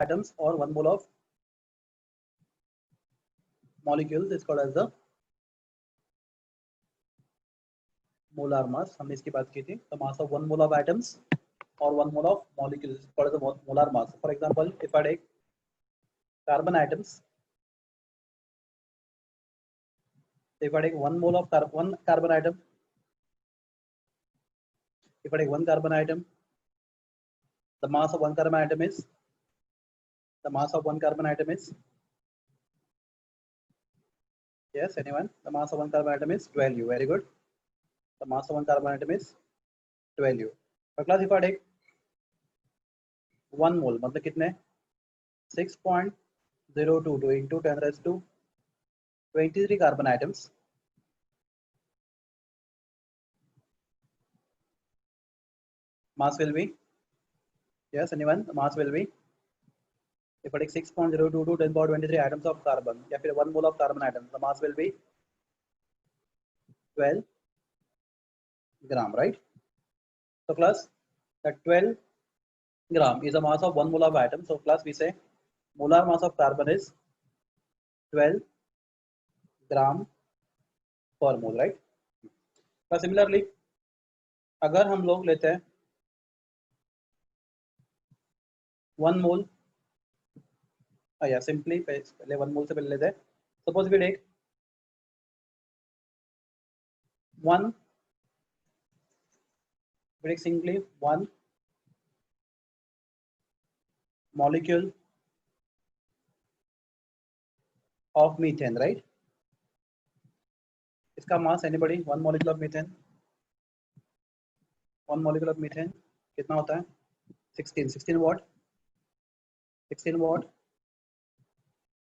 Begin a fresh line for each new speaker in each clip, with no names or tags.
atoms or 1 mole of molecules is called as the molar mass. हमने इसकी बात की थी. The mass of 1 mole of atoms or 1 mole of molecules is called as the molar mass. For example, if I take carbon atoms, if I take 1 mole of one carbon atom, if I take one carbon atom, the mass of one carbon atom is yes, anyone? The mass of one carbon atom is 12U. Very good. The mass of one carbon atom is 12U. But class, if I take 1 mole, मतलब कितने? 6.022 into 10 raised to 23 carbon atoms. Mass will be, yes, anyone? The mass will be, if I take 6.022 10 power 23 atoms of carbon, या फिर 1 mole of carbon atom, the mass will be 12 gram, right? So class, that 12 gram is the mass of 1 mole of atom. So class, we say molar mass of carbon is 12 gram per mole, right? So similarly, अगर हम लोग लेते हैं 1 mole, या simply पहले 1 mole से पहले लेते हैं. Suppose we take 1 simply 1 molecule of methane, right? इसका mass anybody 1 molecule of methane, 1 molecule of methane कितना होता है? 16 watt,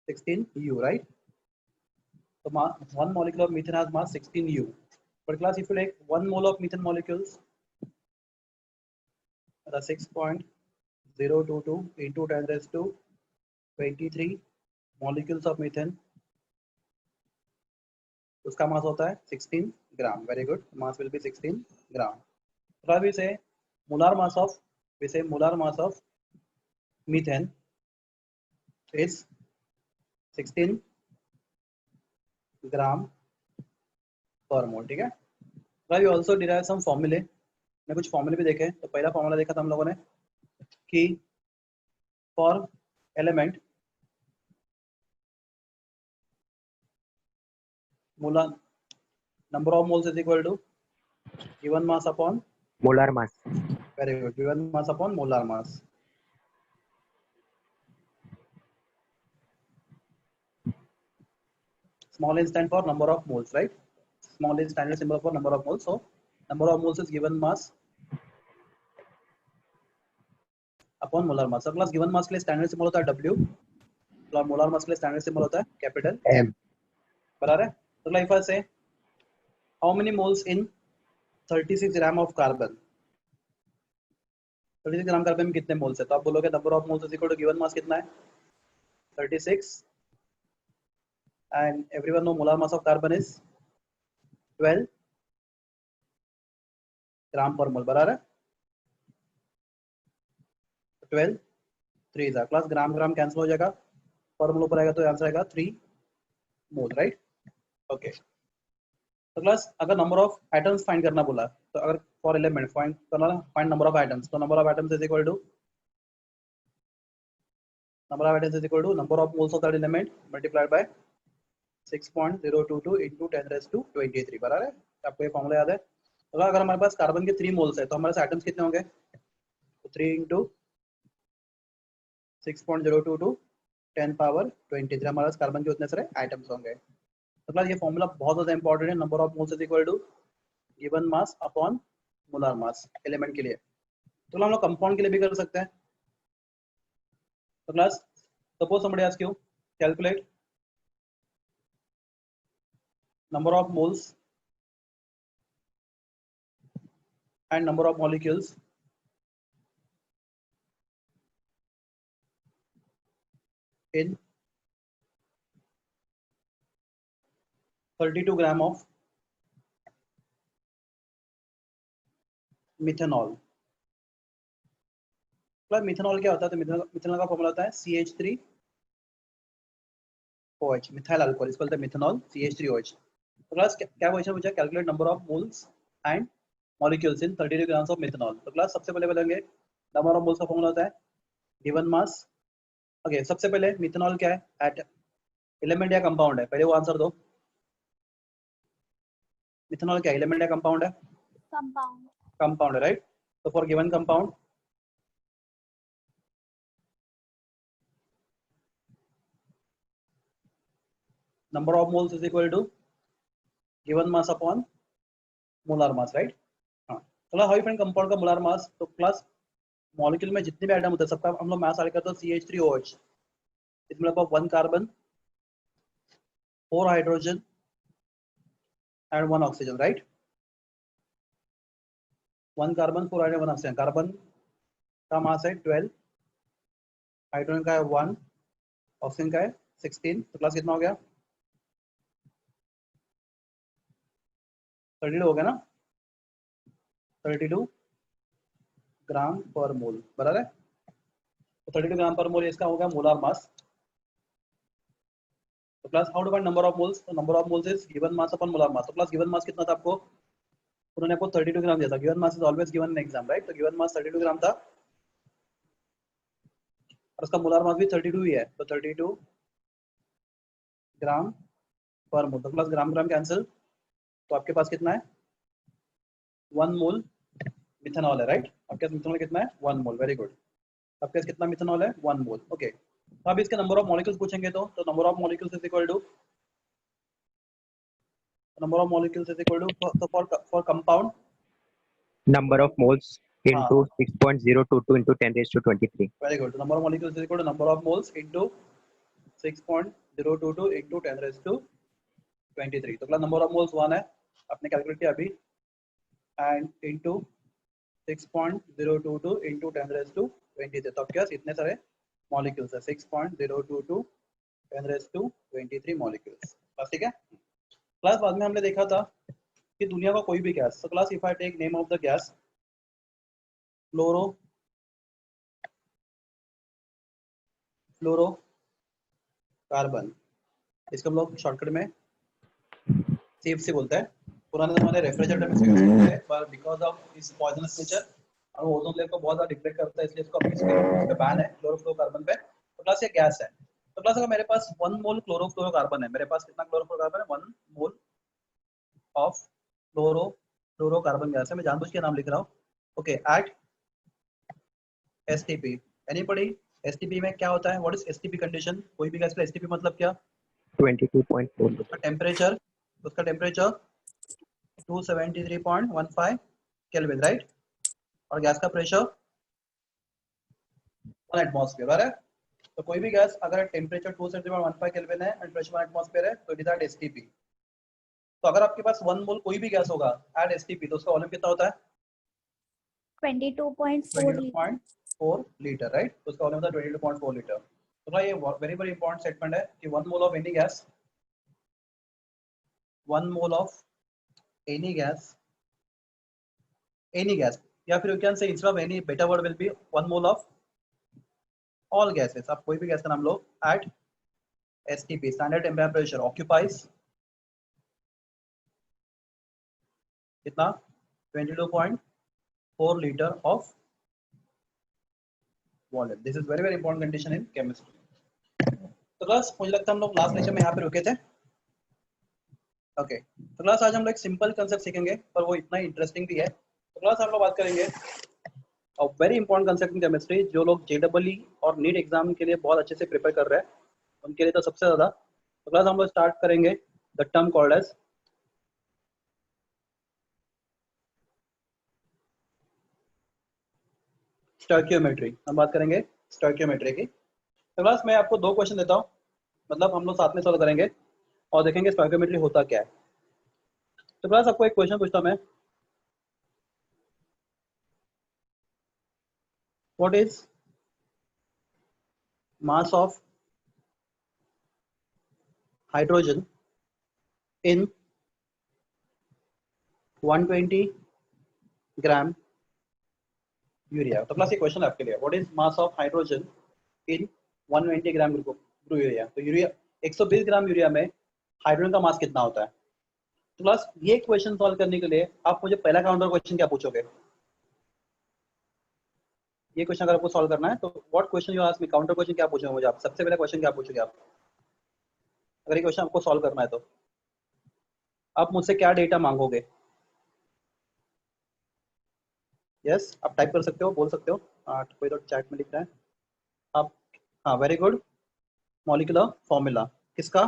16 U, right? So 1 molecule of methane has mass 16 U. But class, if you take 1 mole of methane molecules, the 6.022 into 10 raised to 23 molecules of methane, उसका मास होता है 16 ग्राम. Very good. Mass will be 16 gram. So we say molar mass of methane is 16 gram per mole. ठीक है. We also derive some formulae. मैं कुछ फॉर्मूले भी देखे. तो पहला फॉर्मूला देखा था हम लोगों ने कि for element molar number of moles is equal to given mass upon
molar mass.
Very good. Given mass upon molar mass. Small n stand for number of moles, right? Small n standard symbol for number of moles. So number of moles is given mass upon molar mass. So class, given mass के लिए standard symbol होता है W. और molar mass के लिए standard symbol होता है capital M. बराबर है? तो like if I say how many moles in 36 gram of carbon? 36 gram carbon में कितने मोल्स है? तो आप बोलोगे number of moles is equal to given mass कितना है? 36, and everyone know molar mass of carbon is 12 gram per मोल. बराबर है? 12 3 जा क्लास ग्राम ग्राम कैंसिल हो जाएगा, पर मोल ऊपर आएगा तो आंसर आएगा 3 मोल, राइट? ओके. तो क्लास अगर नंबर ऑफ एटम्स फाइंड करना बोला, तो अगर फॉर एलिमेंट फाइंड करना, फाइंड नंबर ऑफ एटम्स, तो number of atoms is equal to number of moles of that element multiplied by 6.022 into 10 raised to 23. बराबर है? आपको ये फॉर्मूला याद है? तो अगर हमारे पास कार्बन के 3 मोल्स है तो हमारे पास एटम्स कितने होंगे? तो 3 into 6.022 10 पावर 23 हमारे पास कार्बन के उतने सारे एटम्स होंगे. तो क्लास ये फॉर्मूला बहुत ज्यादा इंपॉर्टेंट है. Number of moles is equal to given mass upon molar mass element के लिए. तो हम लोग कंपाउंड के लिए भी कर सकते हैं. तो class suppose somebody asks you calculate number of moles and number of molecules in 32 gram of methanol. Class methanol क्या होता है? तो मिथेनॉल का फॉर्मूला होता है CH3OH, मिथाइल अल्कोहल, इसको बोलते हैं मिथेनॉल, CH3OH। तो क्लास क्या क्वेश्चन पूछा? Calculate number of moles and molecules in 32 grams of methanol. तो क्लास सबसे पहले बोलेंगे नंबर ऑफ मोल्स का फॉर्मूला होता है गिवन मास। ओके, सबसे पहले मिथेनॉल क्या है? एट एलिमेंट या कंपाउंड है? पहले वो आंसर दो। मिथेनॉल क्या एलिमेंट या कंपाउंड है?
कंपाउंड।
कंपाउंड है, राइट। तो for given compound number of moles is equal to given mass upon molar mass, right? हाँ, चलो हाउ फाइंड कंपाउंड का मोलर मास। तो क्लास मॉलिक्यूल में जितने भी आइटम होते हैं सबका हम लोग मास ऐड करते हैं CH3OH। इसमें लगभग 1 carbon, 4 hydrogen and 1 oxygen, right. 1 carbon, 4 hydrogen, 1 oxygen. Carbon का मास है 12, हाइड्रोजन का है 1, ऑक्सीजन का है 16। तो क्लास कितना हो गया? 32 हो गया ना, 32 ग्राम पर मोल, बराबर है। तो 32 ग्राम पर मोल इसका होगा मोलर मास। तो class how to find number of moles? तो number of moles is given mass upon molar mass. तो क्लास गिवन मास कितना था आपको? उन्होंने आपको 32 ग्राम दिया था। Given mass is always given in exam, right. तो गिवन मास 32 ग्राम था और उसका मोलर मास भी 32 ही है। तो 32 ग्राम पर मोल। तो प्लस ग्राम ग्राम कैंसिल, तो आपके पास कितना है? 1 मोल मिथेनॉल है, राइट। आपके पास मिथेनॉल कितना है? 1 मोल। Very good. आपके पास कितना मिथेनॉल है? 1 मोल। ओके, तो अब इसके नंबर ऑफ मॉलिक्यूल्स पूछेंगे तो number of molecules is equal to number of molecules is equal to for compound
number of moles into 6.022 into 10 raised to 23.
very good. Number of molecules is equal to number of moles into 6.022 into 10 raised to 23. तो class number of moles 1 है, आपने calculate किया अभी, and into 6.022 into 10 raised to 23। तो आपके पास इतने सारे molecules है, 6.022 10 raised to 23 मॉलिक्यूल्स। बस ठीक है। क्लास बाद में हमने देखा था कि दुनिया का कोई भी गैस, तो class if I take name of the gas fluorocarbon, इसको हम लोग शॉर्टकट में CFC बोलते हैं। पुराने जमाने रेफ्रिजरेटर में CFC बोलते हैं, पर बिकॉज ऑफ इस पॉइजनस नेचर और ओजोन लेयर को बहुत ज्यादा डिप्लेट करता है, इसलिए इसको अभी इस पे बैन है क्लोरोफ्लोरोकार्बन पे। तो क्लास ये गैस है। तो क्लास अगर मेरे पास 1 मोल क्लोरोफ्लोरोकार्बन है, मेरे पास कितना क्लोरोफ्लोरोकार्बन है? 1 मोल ऑफ फ्लोरोकार्बन गैस है। मैं जानबूझ के नाम लिख रहा हूँ। Okay, at STP, anybody? STP में क्या होता है? What is STP condition? कोई भी गैस का STP मतलब क्या?
22.4.
उसका टेम्परेचर 273.15 केल्विन, राइट। और गैस का प्रेशर 1 एटमॉस्फेयर है। तो कोई भी गैस अगर टेम्परेचर 273.15 केल्विन है एंड प्रेशर 1 एटमॉस्फेयर है तो इट इज एट STP। तो अगर आपके पास 1 मोल कोई भी गैस होगा एट STP तो उसका वॉल्यूम कितना होता है? 22.4 लीटर, राइट। तो उसका वॉल्यूम होता है 22.4 लीटर। तो भाई ये वेरी वेरी इंपॉर्टेंट स्टेटमेंट है कि 1 mole of any gas, 1 mole of any gas, या फिर you can say instead of any better word will be 1 mole of all gases. आप कोई भी गैस का नाम लो at STP, standard temperature, occupies कितना? 22.4 litre of volume. This is very very important condition in chemistry. तो class मुझे लगता है हम लोग लास्ट लेक्चर में यहाँ पे रुके थे। ओके, तो क्लास आज हम लोग एक सिंपल कंसेप्ट सीखेंगे पर वो इतना इंटरेस्टिंग भी है। तो क्लास हम लोग बात करेंगे और very important concept in chemistry, जो लोग JEE और नीट एग्जाम के लिए बहुत अच्छे से प्रिपेयर कर रहे हैं उनके लिए तो सबसे ज्यादा। तो क्लास हम लोग स्टार्ट करेंगे the term called as stoichiometry. हम बात करेंगे स्टोइकियोमेट्री की। तो क्लास मैं आपको 2 क्वेश्चन देता हूँ, मतलब हम लोग साथ में सॉल्व करेंगे और देखेंगे स्टोइकियोमेट्री होता क्या है। तो क्लास आपको एक क्वेश्चन पूछता हूं मैं, what is mass of hydrogen in 120 gram urea. तो क्लास ये क्वेश्चन है आपके लिए, what is mass of hydrogen in 120 gram group urea. तो यूरिया 120 ग्राम यूरिया में हाइड्रोजन का मास कितना होता है। तो क्लास ये क्वेश्चन सॉल्व करने के लिए आप मुझे पहला काउंटर क्वेश्चन क्या पूछोगे। ये क्वेश्चन अगर आपको सॉल्व करना है तो what question you ask me, counter question क्या पूछोगे मुझे आप, सबसे पहला क्वेश्चन क्या पूछोगे आप अगर ये क्वेश्चन आपको सॉल्व करना है तो आप मुझसे क्या डेटा मांगोगे। यस आप टाइप कर सकते हो, बोल सकते हो। कोई तो चैट में लिख रहा है आप। हाँ वेरी गुड, मॉलिक्यूलर फॉर्मूला किसका,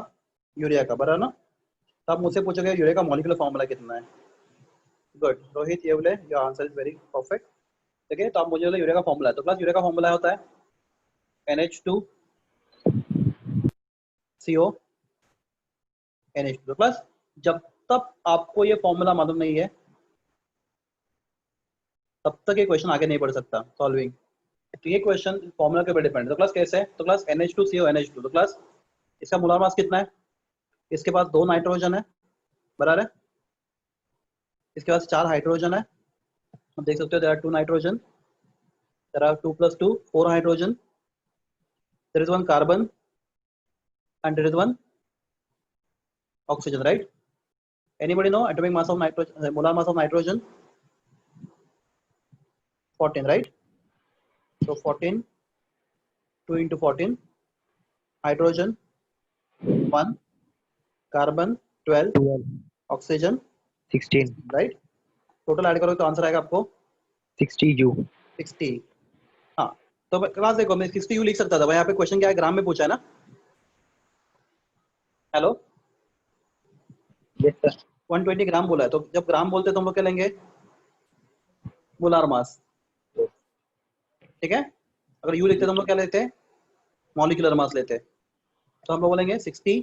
यूरिया का, बराबर ना। तो आप मुझसे पूछोगे यूरिया का मॉलिक्यूलर फॉर्मूला कितना है। गुड रोहित ये बोले your answer is very perfect. ठीक है, तो आप मुझे बोले यूरिया का फॉर्मूला है, तो क्लास यूरिया का फॉर्मूला होता है NH2 CO NH2। तो क्लास जब तक आपको ये फॉर्मूला मालूम नहीं है तब तक ये क्वेश्चन आगे नहीं बढ़ सकता सॉल्विंग। तो ये क्वेश्चन फॉर्मूला के ऊपर डिपेंड है। तो क्लास कैसे है, तो क्लास NH2CO NH2। तो क्लास इसका मोलार मास कितना है, इसके पास 2 नाइट्रोजन है, बराबर है। इसके पास 4 हाइड्रोजन है, आप देख सकते हो there are 2 nitrogen, there are 2 + 2 4 hydrogen, there is 1 carbon and there is 1 oxygen, right? Anybody know atomic mass of nitrogen, molar mass of nitrogen? 14, right? So 14, 2 into 14, hydrogen 1, carbon 12,
12,
oxygen
16,
right? Total add करोगे तो answer आएगा आपको
60 U।
60। हाँ तो class देखो मैं 60 you लिख सकता था भाई, यहाँ पे क्वेश्चन क्या है, ग्राम में पूछा है ना। Hello
Yes sir।
120 ग्राम बोला है, तो जब ग्राम बोलते हैं तो हम लोग क्या लेंगे, मोलार मास। ठीक है, अगर यू लिखते तो हम लोग क्या लेते हैं, मॉलिक्यूलर मास लेते हैं। तो हम लोग बोलेंगे 60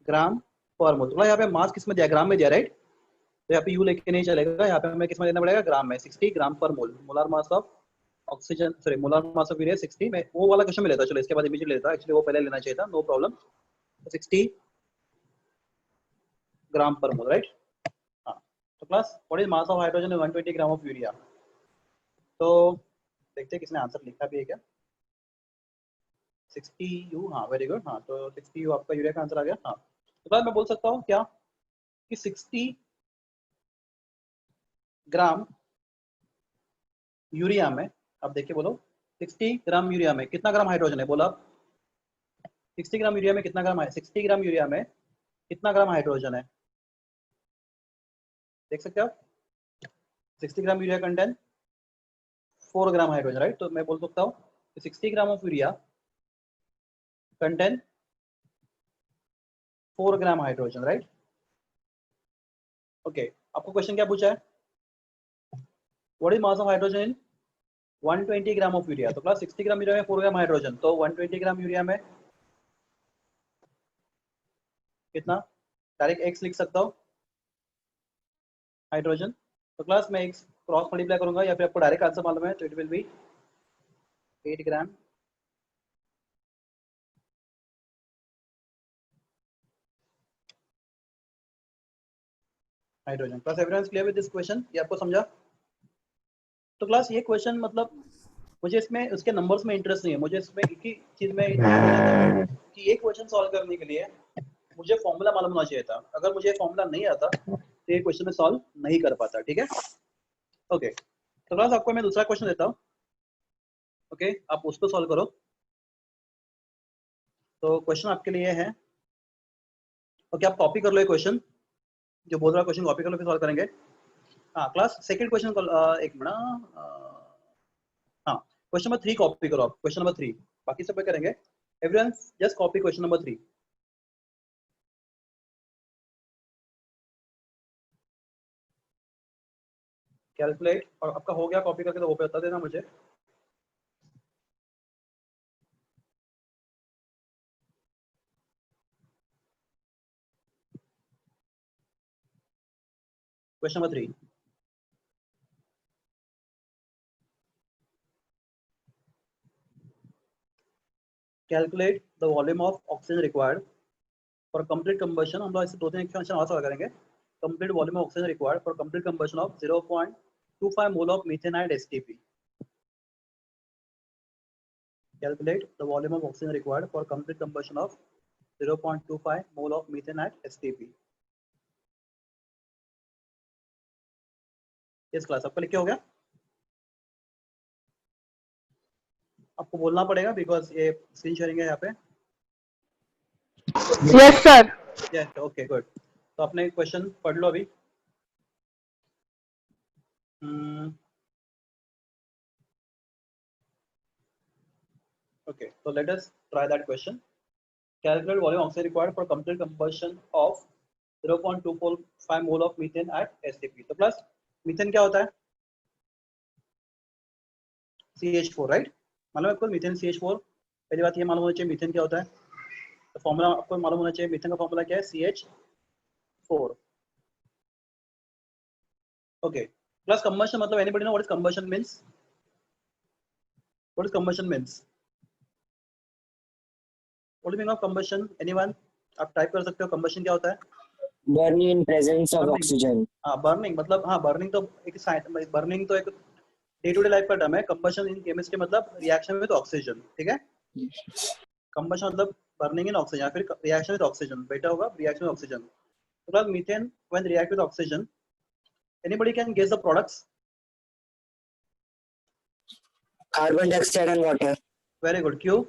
ग्राम पर मोल। तो यहाँ पे मास किस में दिया, ग्राम में दिया, राइट। तो यहाँ पे यू लेके नहीं चलेगा, यहाँ पे हमें किस में लेना पड़ेगा, ग्राम में। 60 gram per mole, molar mass of oxygen, sorry molar mass of urea 60। मैं वो वाला क्वेश्चन में लेता, चलो इसके बाद इमीडिएट लेता, एक्चुअली वो पहले लेना चाहिए था, नो प्रॉब्लम। 60 ग्राम पर मोल, राइट। हाँ तो class what is mass of hydrogen 120 gram of urea. तो देखते हैं किसने आंसर लिखा भी है क्या। 60 यू, हाँ वेरी गुड। हाँ तो 60 यू आपका यूरिया का आंसर आ गया। हाँ तो बाद मैं बोल सकता हूँ क्या कि 60 ग्राम यूरिया में, अब देखिए बोलो 60 ग्राम यूरिया में कितना ग्राम हाइड्रोजन है, बोला 60 ग्राम यूरिया में कितना ग्राम है, 60 ग्राम यूरिया में कितना ग्राम हाइड्रोजन है, देख सकते हो आप। 60 gram urea contain 4 gram hydrogen, right. तो मैं बोल सकता हूँ 60 gram of urea contain 4 gram hydrogen, right. Okay, आपको क्वेश्चन क्या पूछा है, what is mass of hydrogen in 120 gram of urea. तो क्लास 60 ग्राम यूरिया में 4 ग्राम हाइड्रोजन, तो 120 ग्राम यूरिया में कितना, डायरेक्ट एक्स लिख सकता हूँ हाइड्रोजन। तो क्लास में एक्स क्रॉस मल्टीप्लाई करूंगा या फिर आपको डायरेक्ट आंसर मालूम है, तो it will be 8 gram hydrogen. Class everyone clear with this question, ये आपको समझा। तो क्लास ये क्वेश्चन मतलब मुझे इसमें उसके नंबर्स में इंटरेस्ट नहीं है, मुझे इसमें एक ही चीज में कि ये क्वेश्चन सॉल्व करने के लिए मुझे फॉर्मूला मालूम होना चाहिए था। अगर मुझे फॉर्मूला नहीं आता तो ये क्वेश्चन में सॉल्व नहीं कर पाता, ठीक है। ओके तो क्लास आपको मैं दूसरा क्वेश्चन देता हूँ, ओके आप उसको सॉल्व करो। तो क्वेश्चन आपके लिए है, ओके आप कॉपी कर लो ये क्वेश्चन, जो बोल रहा है क्वेश्चन कॉपी कर लो फिर सॉल्व करेंगे। हाँ क्लास सेकंड क्वेश्चन को एक मिनट, हाँ क्वेश्चन नंबर 3 कॉपी करो आप, क्वेश्चन नंबर 3, बाकी सब पे करेंगे। Everyone just copy question number 3। Calculate, और आपका हो गया कॉपी करके तो वो पे बता देना मुझे। Question number 3, calculate the volume of oxygen required for complete combustion. हम लोग ऐसे 2-3 क्वेश्चन और सॉल्व करेंगे। Complete volume of oxygen required for complete combustion of 0.0 0.25 mole of methane at STP. Calculate the volume of oxygen required for complete combustion of 0.25 mole of methane at STP. Yes class, आपका लिख के हो गया? आपको बोलना पड़ेगा because ये screen sharing है यहाँ पे.
Yes, sir.
Yes, okay, good. तो आपने क्वेश्चन पढ़ लो अभी. Okay, so let us try that question. Calculate volume oxygen required for complete combustion of 0.25 mole of methane at STP. तो प्लस मीथेन क्या होता है? CH4, right? मालूम है आपको मीथेन CH4. पहली बात ये मालूम होना चाहिए मीथेन क्या होता है. तो फॉर्मूला आपको मालूम होना चाहिए. मीथेन का फॉर्मूला क्या है? CH4. Okay. Plus combustion मतलब anybody know what is combustion means? What is combustion means? What do you mean of combustion? Anyone? आप टाइप कर सकते हो. combustion क्या होता है?
Burning in presence of
Burning.
oxygen.
हाँ, burning मतलब हाँ, burning तो एक burning तो एक डे टू डे लाइफ का टर्म है. कंबशन इन केमिस्ट्री मतलब रिएक्शन विद ऑक्सीजन. ठीक है. कंबशन मतलब बर्निंग इन ऑक्सीजन या फिर रिएक्शन विद ऑक्सीजन. बेटा होगा रिएक्शन विद ऑक्सीजन. तो plus methane when react with oxygen, anybody can guess the products.
Carbon dioxide and water.
Very good. क्यों?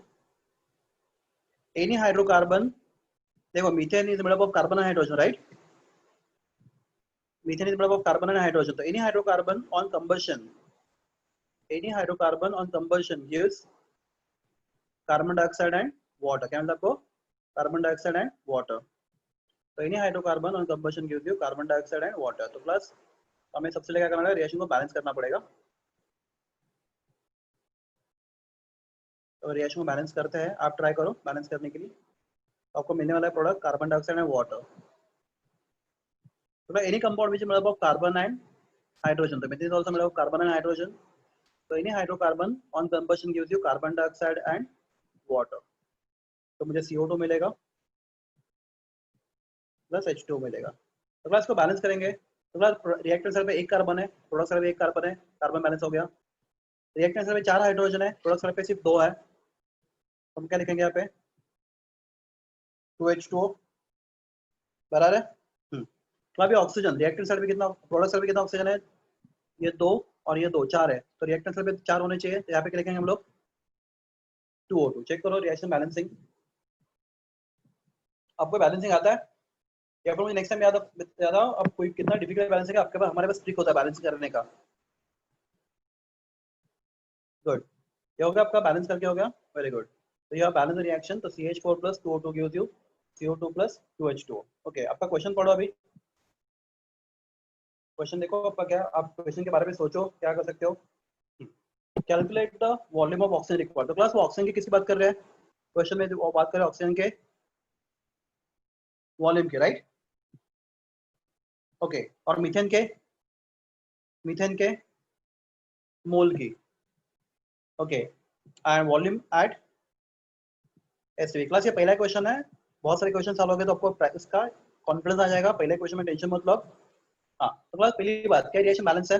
एनी हाइड्रोकार्बन, देखो methane is made up of carbon and hydrogen, right? Methane is made up of carbon and hydrogen. तो any hydrocarbon on combustion, any hydrocarbon on combustion gives carbon dioxide and water. क्या मतलब आपको? Carbon dioxide and water. तो any hydrocarbon on combustion gives you carbon dioxide and water. तो plus हमें सबसे क्या करना है? रिएक्शन को बैलेंस करना पड़ेगा. तो रिएक्शन को बैलेंस करते हैं. आप ट्राई करो बैलेंस करने के लिए. तो आपको मिलने वाला है product carbon dioxide and water. तो any compound which is made up of carbon and hydrogen. तो methane is also made up of carbon and hydrogen. So any hydrocarbon on combustion gives you carbon dioxide and water. तो मुझे CO2 मिलेगा plus H2 मिलेगा. तो class को balance करेंगे. तो class reactant side पे एक कार्बन है, प्रोडक्ट साइड पे एक कार्बन है. कार्बन बैलेंस हो गया. रिएक्टेंट साइड पे 4 हाइड्रोजन है, प्रोडक्ट साइड पे सिर्फ 2 है. हम क्या लिखेंगे यहाँ पे? 2H2O बराबर है. तो अभी ऑक्सीजन रिएक्टेंट साइड पे कितना, प्रोडक्ट साइड पे कितना ऑक्सीजन है? ये 2 और ये 2, 4 है. तो रिएक्टेंट साइड पे 4 होने चाहिए. तो यहाँ पे क्या लिखेंगे हम लोग? 2O2. चेक करो रिएक्शन बैलेंसिंग. आपको बैलेंसिंग आता है या फिर मुझे नेक्स्ट टाइम याद अब कोई कितना डिफिकल्ट बैलेंसिंग है आपके पास? हमारे पास ट्रिक होता है बैलेंस करने का. गुड. ये हो गया आपका बैलेंस करके हो गया. Very good. तो ये बैलेंस रिएक्शन. तो CH4 plus 2O2 gives you CO2 plus 2H2O. Okay, आपका क्वेश्चन पढ़ो अभी. क्वेश्चन देखो आपका क्या. आप क्वेश्चन के बारे में सोचो क्या कर सकते हो. Calculate the volume of oxygen required. तो क्लास वो ऑक्सीजन की किसी बात कर रहे हैं क्वेश्चन में. बात कर रहे हैं ऑक्सीजन के वॉल्यूम के, राइट? ओके. और मीथेन के मोल की. Okay. And volume at STP. Class ये पहला क्वेश्चन है. बहुत सारे क्वेश्चन सॉल्व हो गए तो आपको प्रैक्टिस का कॉन्फिडेंस आ जाएगा. पहले क्वेश्चन में टेंशन मत लो. हाँ, तो क्लास पहली बात क्या रिएक्शन बैलेंस है?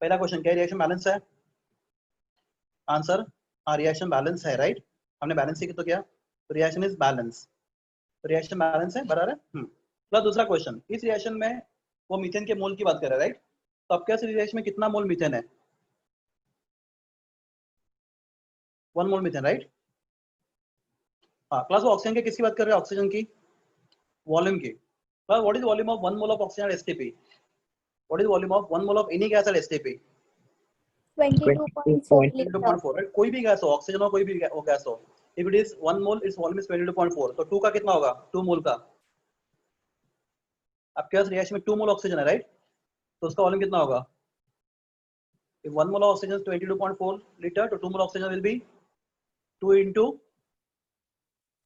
पहला क्वेश्चन क्या रिएक्शन बैलेंस है? आंसर हाँ, रिएक्शन बैलेंस है, राइट? हमने बैलेंस सीखा तो क्या? तो रिएक्शन इज बैलेंस. तो रिएक्शन बैलेंस है, बराबर है. प्लस दूसरा क्वेश्चन, इस रिएक्शन में वो मीथेन के मोल की बात कर रहा है, राइट? तो आपके रिएक्शन में कितना मोल मीथेन है? 1 मोल मीथेन, राइट? हाँ. प्लस वो ऑक्सीजन के किसकी बात कर रहे हैं? ऑक्सीजन की वॉल्यूम की. Plus what is volume of 1 mole of oxygen at STP? What is volume of 1 mole of any gas at STP?
22.4 liter.
22.4, right? कोई भी गैस हो, ऑक्सीजन हो, कोई भी गैस हो. If it is 1 mole, its volume is 22.4. तो 2 का कितना होगा? 2 मोल का. आपके पास रिएक्शन में 2 मोल ऑक्सीजन है, राइट? तो उसका वॉल्यूम कितना होगा? If 1 mole of oxygen is 22.4 liter, तो 2 mole oxygen will be 2 into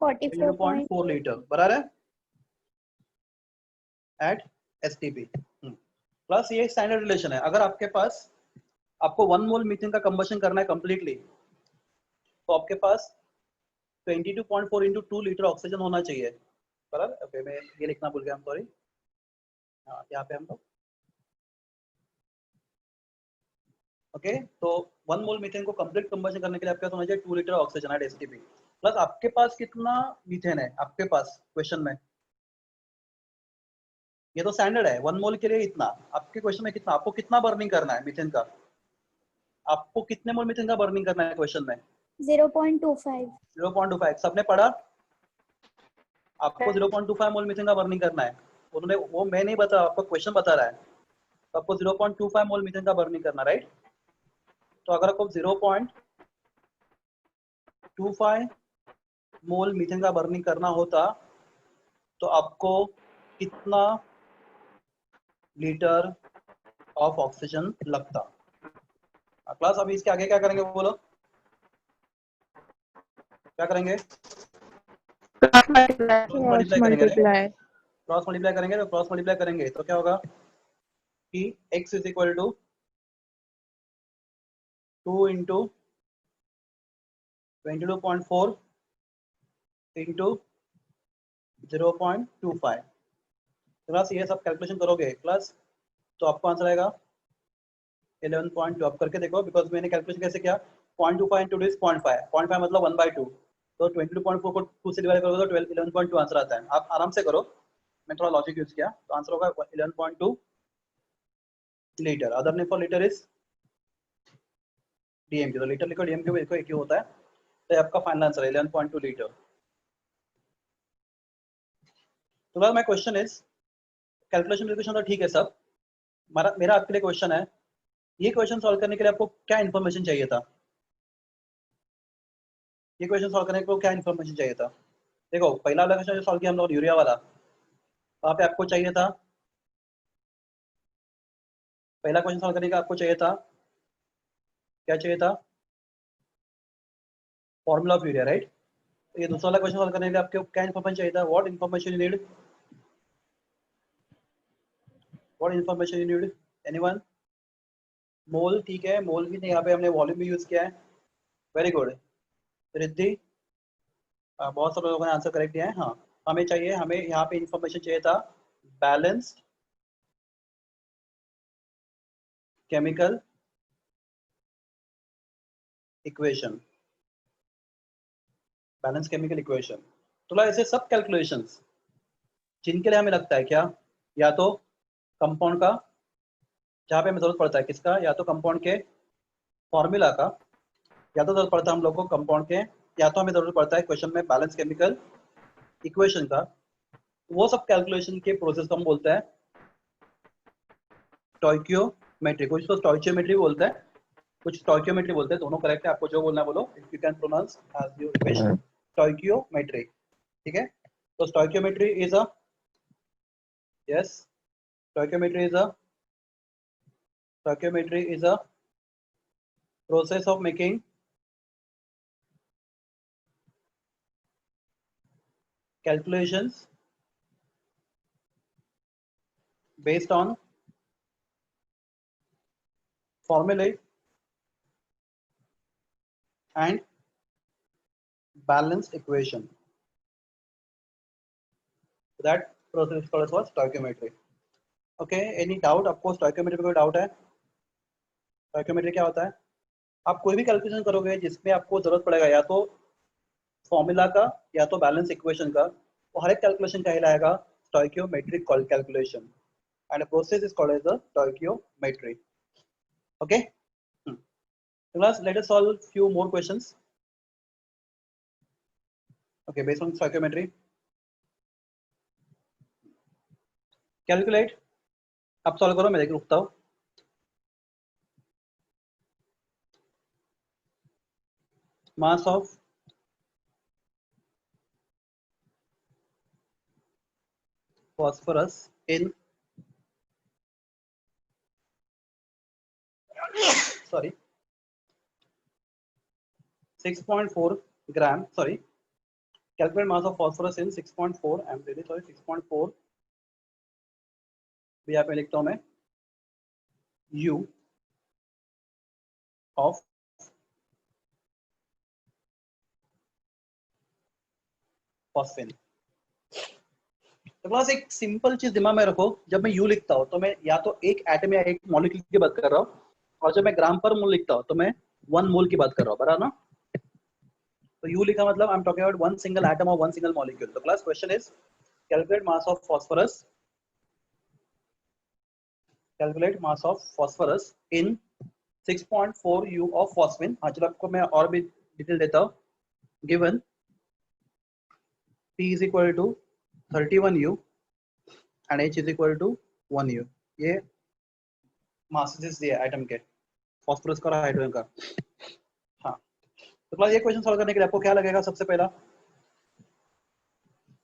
22.4 liter, बराबर है? At STP. प्लस ये स्टैंडर्ड रिलेशन है. अगर आपके पास आपको 1 मोल मीथेन का कंबशन करना है कंप्लीटली, तो आपके पास 22.4 into 2 लीटर ऑक्सीजन होना चाहिए, बराबर? ओके, मैं ये लिखना भूल गया, सॉरी. हाँ, यहाँ पे हम लोग ओके तो 1 मोल मीथेन को कंप्लीट कंबशन करने के लिए आपके पास होना चाहिए 2 litre oxygen at STP plus आपके पास कितना मीथेन है आपके पास क्वेश्चन में, ये तो स्टैंडर्ड है 1 मोल के लिए इतना, आपके क्वेश्चन में कितना, आपको कितना बर्निंग करना है मीथेन का, आपको कितने मोल मीथेन का बर्निंग करना है क्वेश्चन में
0.25
0.25 सबने पढ़ा, आपको 0.25 मोल मीथेन का बर्निंग करना है, उन्होंने वो मैं नहीं बता आपको क्वेश्चन बता रहा है, तो आपको 0.25 मोल मीथेन का बर्निंग करना राइट। तो अगर आपको 0.25 मोल मीथेन का बर्निंग करना होता तो आपको कितना लीटर ऑफ ऑक्सीजन लगता। क्लास अभी इसके आगे क्या करेंगे बोलो, क्या करेंगे, क्रॉस मल्टीप्लाई करेंगे, क्रॉस मल्टीप्लाई करेंगे तो क्रॉस मल्टीप्लाई करेंगे तो क्या होगा कि x is equal to 2 into 22.4 into 0.25 class ये सब कैलकुलेशन करोगे क्लास तो आपको आंसर आएगा 11.2 आप करके देखो बिकॉज मैंने कैलकुलेशन कैसे किया 0.25 इंटू दिस 0.5 मतलब 1/2 तो 22.4 को 2 से डिवाइड करोगे तो 11.2 आंसर आता है। आप आराम से करो, मैं थोड़ा लॉजिक यूज किया तो आंसर होगा 11.2 litre. Other name for litre is dm cube, तो लीटर लिखो डीएमक्यू में एक ही होता है, तो ये आपका फाइनल आंसर है 11.2 लीटर। तो मेरा क्वेश्चन इज कैलकुलेशन तो ठीक है सब, मेरा आपके लिए क्वेश्चन है ये क्वेश्चन सॉल्व करने के लिए आपको क्या इन्फॉर्मेशन चाहिए था, ये क्वेश्चन सॉल्व करने को क्या इन्फॉर्मेशन चाहिए था। देखो पहला वाला क्वेश्चन जो सॉल्व किया हम लोग यूरिया वाला, वहाँ पे आपको चाहिए था, पहला क्वेश्चन सॉल्व करने का आपको चाहिए था, क्या चाहिए था, फॉर्मूला ऑफ यूरिया राइट। ये दूसरा वाला क्वेश्चन सॉल्व करने के लिए आपको क्या इन्फॉर्मेशन चाहिए था, what information you need, what information you need anyone. Mole ठीक है, मोल भी नहीं, यहाँ पे हमने वॉल्यूम भी यूज किया है, वेरी गुड रिद्धि, बहुत सारे लोगों ने आंसर करेक्ट दिया है। हाँ हमें चाहिए, हमें यहाँ पे इंफॉर्मेशन चाहिए था balanced chemical equation, balance chemical equation. तो ऐसे सब कैलकुलेशंस जिनके लिए हमें लगता है क्या, या तो कंपाउंड का जहाँ पे हमें जरूरत पड़ता है किसका, या तो कंपाउंड के फॉर्मूला का, या तो जरूरत पड़ता है हम लोग को कंपाउंड के, या तो हमें जरूरत पड़ता है क्वेश्चन में बैलेंस केमिकल इक्वेशन का, वो सब कैलकुलेशन के प्रोसेस को हम बोलते हैं स्टोइकियोमेट्री, कुछ तो स्टोइकियोमेट्री बोलते हैं, कुछ स्टोइकियोमेट्री बोलते हैं, दोनों करेक्ट है, आपको जो बोलना है बोलो, if you can pronounce as you wish, stoichiometry ठीक है। तो stoichiometry is a, yes stoichiometry is a process of making calculations based on formulae and balanced equation. So that process is called as stoichiometry. Okay, any doubt? आपको stoichiometry में कोई doubt है? stoichiometry क्या होता है? आप कोई भी कैलकुलेशन करोगे जिसमें आपको जरूरत पड़ेगा या तो फॉर्मूला का या तो बैलेंस इक्वेशन का, वो हर एक कैलकुलेशन कहलाएगा stoichiometric calculation and a process is called as the stoichiometry. Okay. So class, let us solve few more questions. Okay, based on stoichiometry. Calculate. अब सॉल्व करो, मैं देख रुकता हूँ। Mass of phosphorus in sorry 6.4 gram. Sorry, calculate mass of phosphorus in 6.4. I'm really sorry, 6.4 भी यहाँ पे लिखता हूँ मैं U of phosphine. तो क्लास एक सिंपल चीज दिमाग में रखो, जब मैं U लिखता हूँ तो मैं या तो एक एटम या एक मॉलिक्यूल की बात कर रहा हूँ, और जब मैं ग्राम पर मोल लिखता हूँ तो मैं 1 मोल की बात कर रहा हूँ, बराबर ना। तो यू लिखा मतलब I am talking about one single atom और वन सिंगल मॉलिक्यूल। तो class question is calculate mass of phosphorus, calculate mass of phosphorus in 6.4 U of phosphine। हाँ चलो आपको मैं और भी डिटेल देता हूँ। Given P is equal to 31 U and H is equal to 1 U। ये मासेस दिए आइटम के, फॉस्फोरस का और हाइड्रोजन का। हाँ तो क्लास ये क्वेश्चन सॉल्व करने के लिए आपको क्या लगेगा? सबसे पहला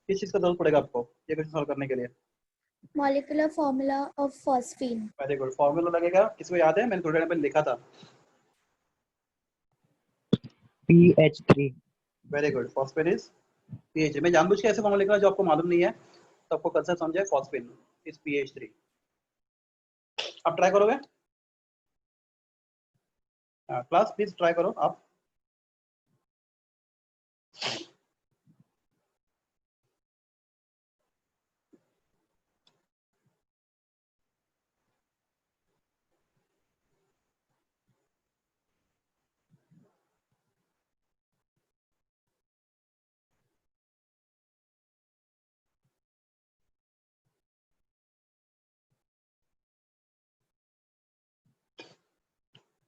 किस चीज का जरूरत पड़ेगा आपको ये क्वेश्चन सॉल्व करने के लिए?
Molecular formula of phosphine.
Very good, formula लगेगा। किसको याद है? मैंने थोड़ी देर पहले लिखा था।
PH3।
Very good, phosphine is PH. मैं जानबूझ के ऐसे फॉर्मूला लिखा जो आपको मालूम नहीं है तो आपको कंसेप्ट समझे। फॉस्फेन इज पीएच3। आप ट्राई करोगे? क्लास प्लीज ट्राई करो आप।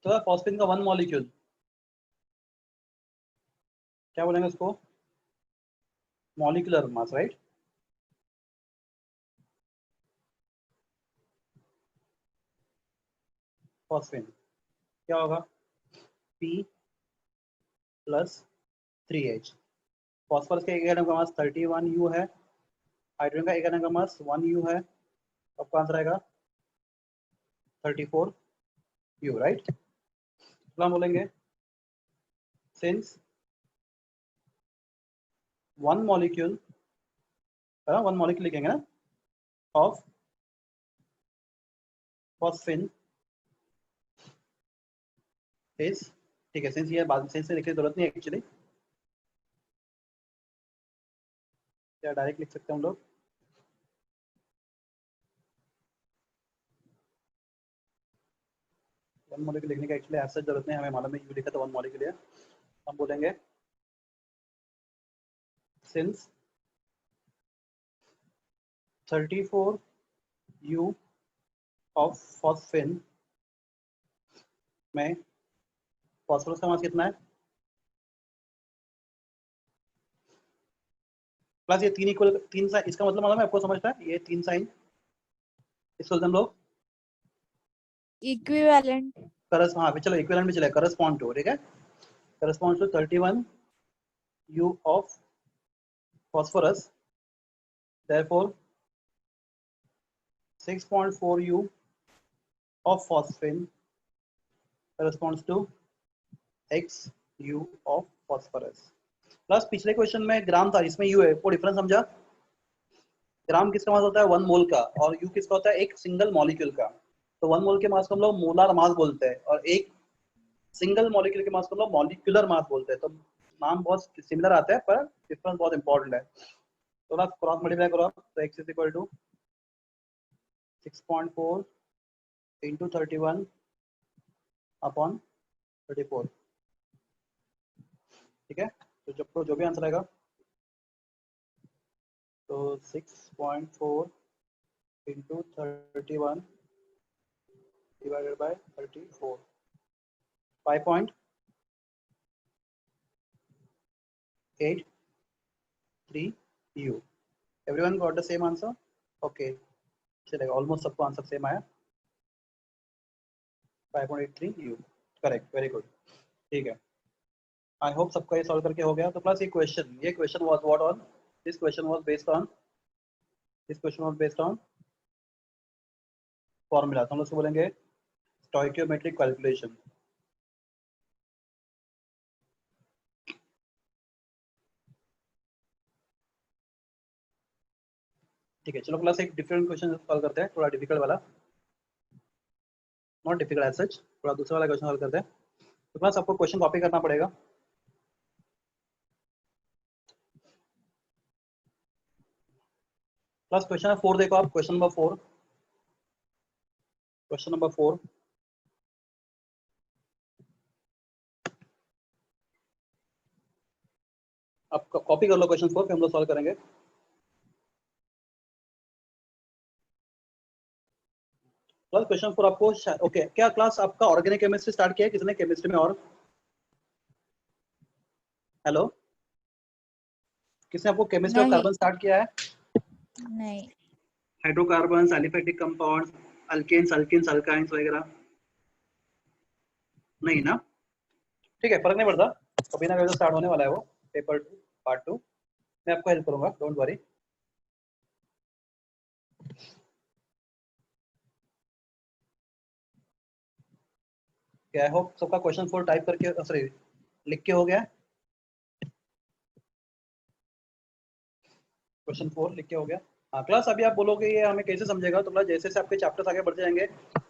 तो फॉस्फेन का वन मॉलिक्यूल क्या बोलेंगे उसको? Molecular mass, right. फॉस्फेन क्या होगा? P plus 3H। फॉस्फोरस का एक एटम का मास 31 U है, हाइड्रोजन का एक एटम का मास 1 U है। आपका आंसर आएगा 34 U, राइट। तो हम बोलेंगे since one molecule, one molecule लिखेंगे ना, ऑफ फॉस्फेन इज, ठीक है, सिंस ये बाद में सिंस से लिखने की जरूरत नहीं है एक्चुअली, क्या डायरेक्ट लिख सकते हैं हम लोग? वन मॉलिक्यूल लिखने का एक्चुअली ऐसा जरूरत नहीं है, हमें मालूम है यू लिखा तो वन मॉलिक्यूल है। हम बोलेंगे सिंस 34 U ऑफ फॉस्फेन में फॉस्फोरस का मास कितना है? प्लस ये तीन इक्वल, तीन साइन, इसका मतलब मालूम है आपको? समझता है ये तीन साइन, इसको हम लोग
Equivalent.
करस, हाँ चलो इक्विवेलेंट में चले, करस्पॉन्ड टू, ठीक है, correspond to 31 U of phosphorus, therefore 6.4 U of phosphine corresponds to x U of phosphorus। Plus पिछले क्वेश्चन में ग्राम था, इसमें U है, वो डिफरेंस समझा? ग्राम किसका मास होता है? 1 मोल का, और U किसका होता है? एक सिंगल मॉलिक्यूल का। तो 1 मोल के मास को हम लोग मोलार मास बोलते हैं, और एक सिंगल मॉलिक्यूल के मास को हम लोग मॉलिक्यूलर मास बोलते हैं। तो नाम बहुत सिमिलर आता है पर डिफरेंस बहुत इंपॉर्टेंट है। तो आप क्रॉस मल्टीप्लाई करो, तो x is equal to 6.4 into 31 upon 34, ठीक है। तो जब जो भी आंसर आएगा, तो 6.4 into 31 divided by 34, 5.83 U। Everyone got the same answer? Okay, चलेगा, ऑलमोस्ट सबको आंसर सेम आया, 5.83 U, करेक्ट, वेरी गुड, ठीक है। आई होप सबका ये सॉल्व करके हो गया। तो प्लस ये question was what on, this question was based on, this question was based on formula. तो हम लोग उसको बोलेंगे स्टोइकियोमेट्रिक कैलकुलेशन। ठीक है, चलो क्लास एक डिफरेंट क्वेश्चन सॉल्व करते हैं, थोड़ा डिफिकल्ट वाला, नॉट डिफिकल्ट एज सच, थोड़ा दूसरा वाला क्वेश्चन सॉल्व करते हैं। तो क्लास आपको क्वेश्चन कॉपी करना पड़ेगा। क्लास क्वेश्चन 4 देखो आप, क्वेश्चन नंबर 4, क्वेश्चन नंबर 4, आप कॉपी कर लो क्वेश्चन 4, फिर हम लोग सॉल्व करेंगे। क्लास क्वेश्चन 4 आपको ओके क्या क्लास आपका ऑर्गेनिक केमिस्ट्री स्टार्ट किया है किसने केमिस्ट्री में? और हेलो, किसने आपको केमिस्ट्री ऑफ
नहीं
कार्बन स्टार्ट किया है?
नहीं
hydrocarbons, aliphatic compounds, alkanes, alkenes, alkynes वगैरह नहीं ना? ठीक है, फर्क नहीं पड़ता, कभी ना कभी तो स्टार्ट होने वाला है वो पेपर 2 पार्ट 2। मैं आपको हेल्प करूंगा, डोंट वरी। आई होप सबका क्वेश्चन 4 टाइप करके सॉरी लिख के हो गया। क्वेश्चन 4 लिख के हो गया। हाँ क्लास, अभी आप बोलोगे ये हमें कैसे समझेगा, तो क्लास जैसे जैसे आपके चैप्टर्स आगे बढ़ते जाएंगे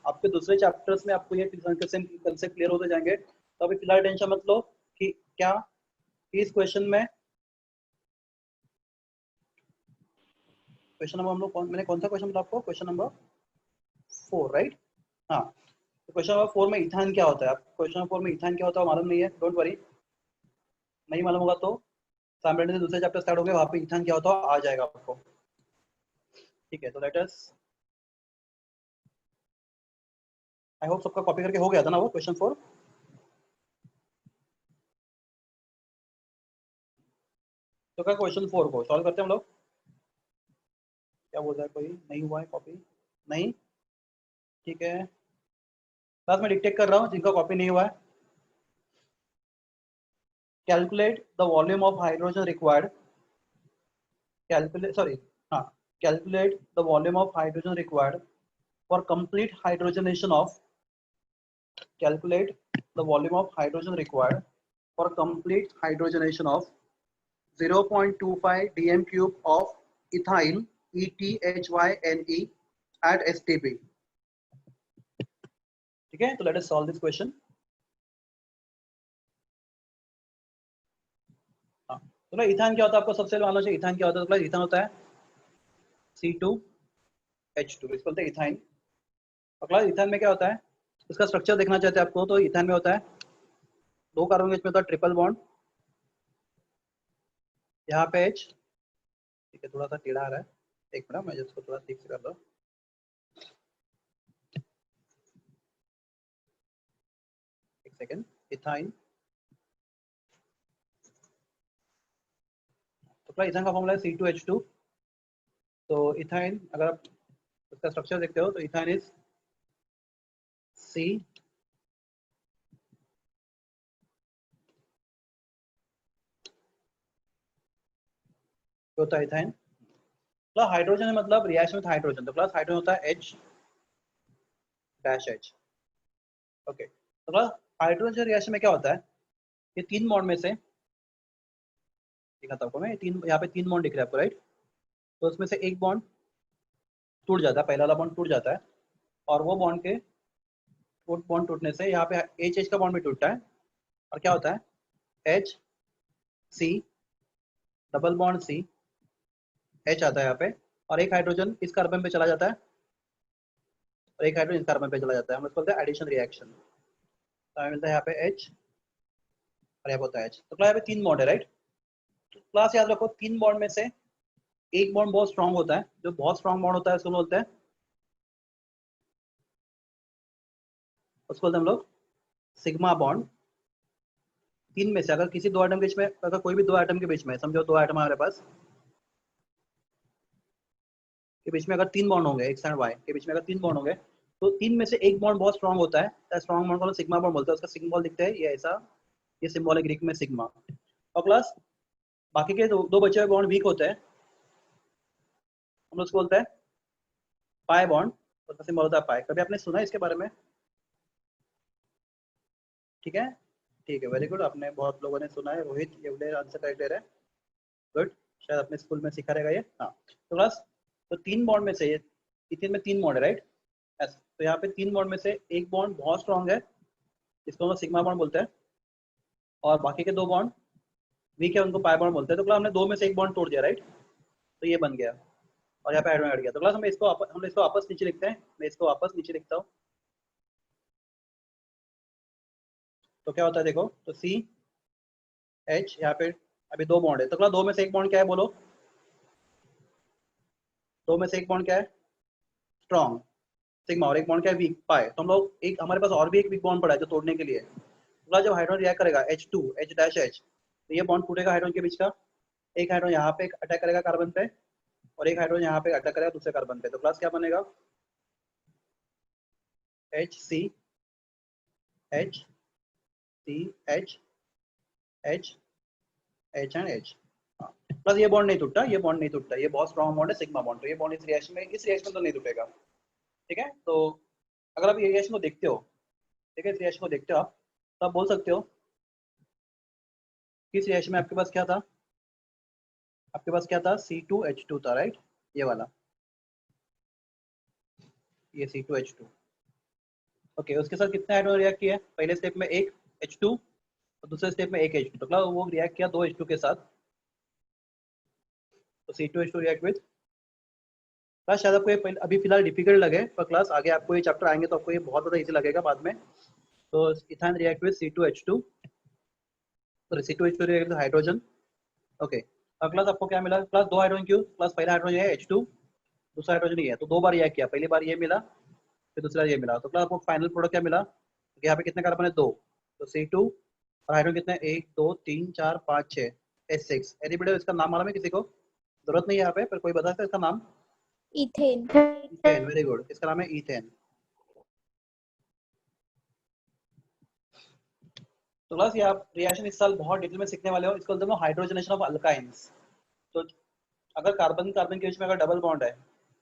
आपके दूसरे चैप्टर्स में आपको ये कंसेप्ट क्लियर होते जाएंगे। तो अभी फिलहाल टेंशन मत लो कि क्या इस क्वेश्चन में क्वेश्चन नंबर हम लोग मैंने कौन सा क्वेश्चन बोला आपको? Question number 4 right. हाँ, तो क्वेश्चन नंबर 4 में इथान क्या होता है? आप क्वेश्चन नंबर 4 में इथान क्या होता है मालूम नहीं है, डोंट वरी, नहीं मालूम होगा तो सामने से दूसरे चैप्टर स्टार्ट होंगे वहाँ पे इथान क्या होता है आ जाएगा आपको। ठीक है, तो लेट अस, आई होप सबका कॉपी करके हो गया था ना वो क्वेश्चन 4। तो क्या क्वेश्चन 4 को सॉल्व करते हैं हम लोग? क्या बोल रहा है कोई? नहीं हुआ है कॉपी? नहीं, ठीक है क्लास में डिक्टेट कर रहा हूँ जिनका कॉपी नहीं हुआ है। Calculate the volume of hydrogen required, हाँ, calculate the volume of hydrogen required for complete hydrogenation of, calculate the volume of hydrogen required for complete hydrogenation of 0.25 dm cube of ethyl ETHYNE at STP। ठीक है, तो let us solve this question। हाँ, तो ethane क्या होता है आपको सबसे मालूम चाहिए। इथान क्या होता है? तो इथान होता है C2H2, इसको बोलते हैं इथाइन। और क्लास इथान में क्या होता है, इसका स्ट्रक्चर देखना चाहते हैं आपको, तो इथान में होता है 2 कार्बन के बीच में होता है ट्रिपल बॉन्ड, यहाँ पे H, ठीक है थोड़ा सा टेढ़ा आ रहा है, एक मिनट मैं इसको थोड़ा ठीक से कर रहा हूँ। एक सेकेंड, इथाइन, तो इथाइन का फॉर्मूला है C2H2। तो इथाइन अगर आप इसका स्ट्रक्चर देखते हो तो इथाइन इज C होता है इथाइन। क्लास हाइड्रोजन मतलब रिएक्शन विद हाइड्रोजन, तो क्लास हाइड्रोजन होता है H डैश H। ओके, तो क्लास हाइड्रोजन रिएक्शन में क्या होता है, ये 3 बॉन्ड में से दिखाता हूँ आपको मैं, तीन यहाँ पे 3 बॉन्ड दिख रहा है आपको राइट। तो उसमें से एक बॉन्ड टूट जाता है, पहला वाला बॉन्ड टूट जाता है, और वो बॉन्ड के बॉन्ड टूटने से यहाँ पे H का बॉन्ड भी टूटता है, और क्या होता है H C double bond C H आता है यहाँ पे, और एक हाइड्रोजन इस कार्बन पे चला जाता है और एक हाइड्रोजन इस कार्बन पे चला जाता है, हम इसको बोलते हैं एडिशन रिएक्शन। तो हमें मिलता है यहाँ पे H और यहाँ पे होता है H। तो क्लास यहाँ पे 3 बॉन्ड है राइट। तो क्लास याद रखो 3 बॉन्ड में से एक बॉन्ड बहुत स्ट्रांग होता है, जो बहुत स्ट्रांग बॉन्ड होता है उसको बोलते हैं हम लोग सिग्मा बॉन्ड। 3 में से अगर किसी 2 एटम के बीच में, अगर कोई भी 2 एटम के बीच में, समझो 2 एटम हमारे पास के बीच में अगर 3 बॉन्ड होंगे, एक्स एंड वाई के बीच में अगर 3 बॉन्ड होंगे, तो 3 में से एक बॉन्ड बहुत स्ट्रांग होता है, स्ट्रांग बॉन्ड को सिग्मा बॉन्ड बोलते हैं, उसका सिग्नल दिखता है ये ऐसा, ये सिंबल है ग्रीक में सिग्मा। और प्लस बाकी के दो बचे हुए बॉन्ड वीक होते हैं, हम उसको बोलते हैं पाई बॉन्ड, उसका सिंबल होता है पाई। कभी आपने सुना है इसके बारे में? ठीक है, ठीक है, वेरी गुड, आपने बहुत लोगों ने सुना है। रोहित ये आंसर करेक्ट दे रहे हैं, गुड, शायद अपने स्कूल में सिखा रहेगा ये। हाँ, तो बस, तो 3 बॉन्ड में से इथेन में 3 बॉन्ड है राइट। तो यहाँ पे 3 बॉन्ड में से एक बॉन्ड बहुत स्ट्रांग है, इसको हम सिग्मा बॉन्ड बोलते हैं, और बाकी के 2 बॉन्ड वीक है, उनको पाई बॉन्ड बोलते हैं। तो क्लास हमने 2 में से एक बॉन्ड तोड़ दिया राइट, तो ये बन गया, और यहाँ पे हाइड्रोजन हट गया। तो क्लास हम इसको वापस नीचे लिखते हैं, मैं इसको वापस नीचे लिखता हूँ। तो क्या होता है देखो, तो C H यहाँ पे अभी 2 बॉन्ड है, तो क्लास 2 में से एक बॉन्ड क्या है बोलो, 2 में से एक बॉन्ड क्या है, स्ट्रॉन्ग सिग्मा, और एक बॉन्ड क्या है, वीक पाई। तो हम लोग एक, हमारे पास और भी एक वीक बॉन्ड पड़ा है जो तोड़ने के लिए। तो जब हाइड्रोजन रिएक्ट करेगा H2 H डैश H, तो ये बॉन्ड टूटेगा हाइड्रोजन के बीच का, एक हाइड्रोजन यहाँ पे अटैक करेगा कार्बन पे और एक हाइड्रोजन यहाँ पे अटैक करेगा दूसरे कार्बन पे। तो क्लास क्या बनेगा, HC H C H H H and H। Plus ये बॉन्ड नहीं टूटता, ये बॉन्ड नहीं टूटता, ये बहुत स्ट्रॉन्ग बॉन्ड है सिग्मा बॉन्ड, तो ये बॉन्ड इस रिएक्शन में तो नहीं टूटेगा। ठीक है, तो अगर आप ये रिएक्शन को देखते हो, ठीक है, इस रिएक्शन को देखते हो आप, तो आप बोल सकते हो कि इस रिएक्शन में आपके पास क्या था, आपके पास क्या था, C2H2 था, राइट, ये वाला, ये C2H2। ओके, उसके साथ कितने हाइड्रोजन रिएक्ट किए, पहले स्टेप में एक H2 और दूसरे स्टेप में एक H2, तो मतलब वो रिएक्ट किया 2 H2 के साथ, तो C2H2 रिएक्ट विद। क्लास शायद आपको ये अभी फिलहाल डिफिकल्ट लगे, पर क्लास आगे आपको ये चैप्टर आएंगे तो आपको ये बहुत ज़्यादा इजी लगेगा बाद में। तो ethyne react with C2H2, sorry C2H2 react with hydrogen. Okay, अब क्लास आपको क्या मिला, क्लास 2 हाइड्रोजन क्यों, क्लास पहला हाइड्रोजन है H2, दूसरा हाइड्रोजन ही है, तो 2 बार रिएक्ट किया, पहली बार ये मिला फिर दूसरा ये मिला, तो क्लास आपको फाइनल प्रोडक्ट क्या मिला, तो यहाँ पे कितने कार्बन है, 2, तो C2 और हाइड्रोजन कितने, 1 2 3 4 5 6 H6। एनीबॉडी इसका नाम मालूम है किसी को, जरूरत नहीं है यहाँ पे, पर कोई बता सकता है इसका नाम,
Ethane.
ईथेन, वेरी गुड, इसका नाम है ईथेन। तो क्लास ये आप रिएक्शन इस साल बहुत डिटेल में सीखने वाले हो, इसको बोलते हैं हाइड्रोजनेशन ऑफ अल्काइंस। तो अगर कार्बन कार्बन के बीच में अगर डबल बॉन्ड है,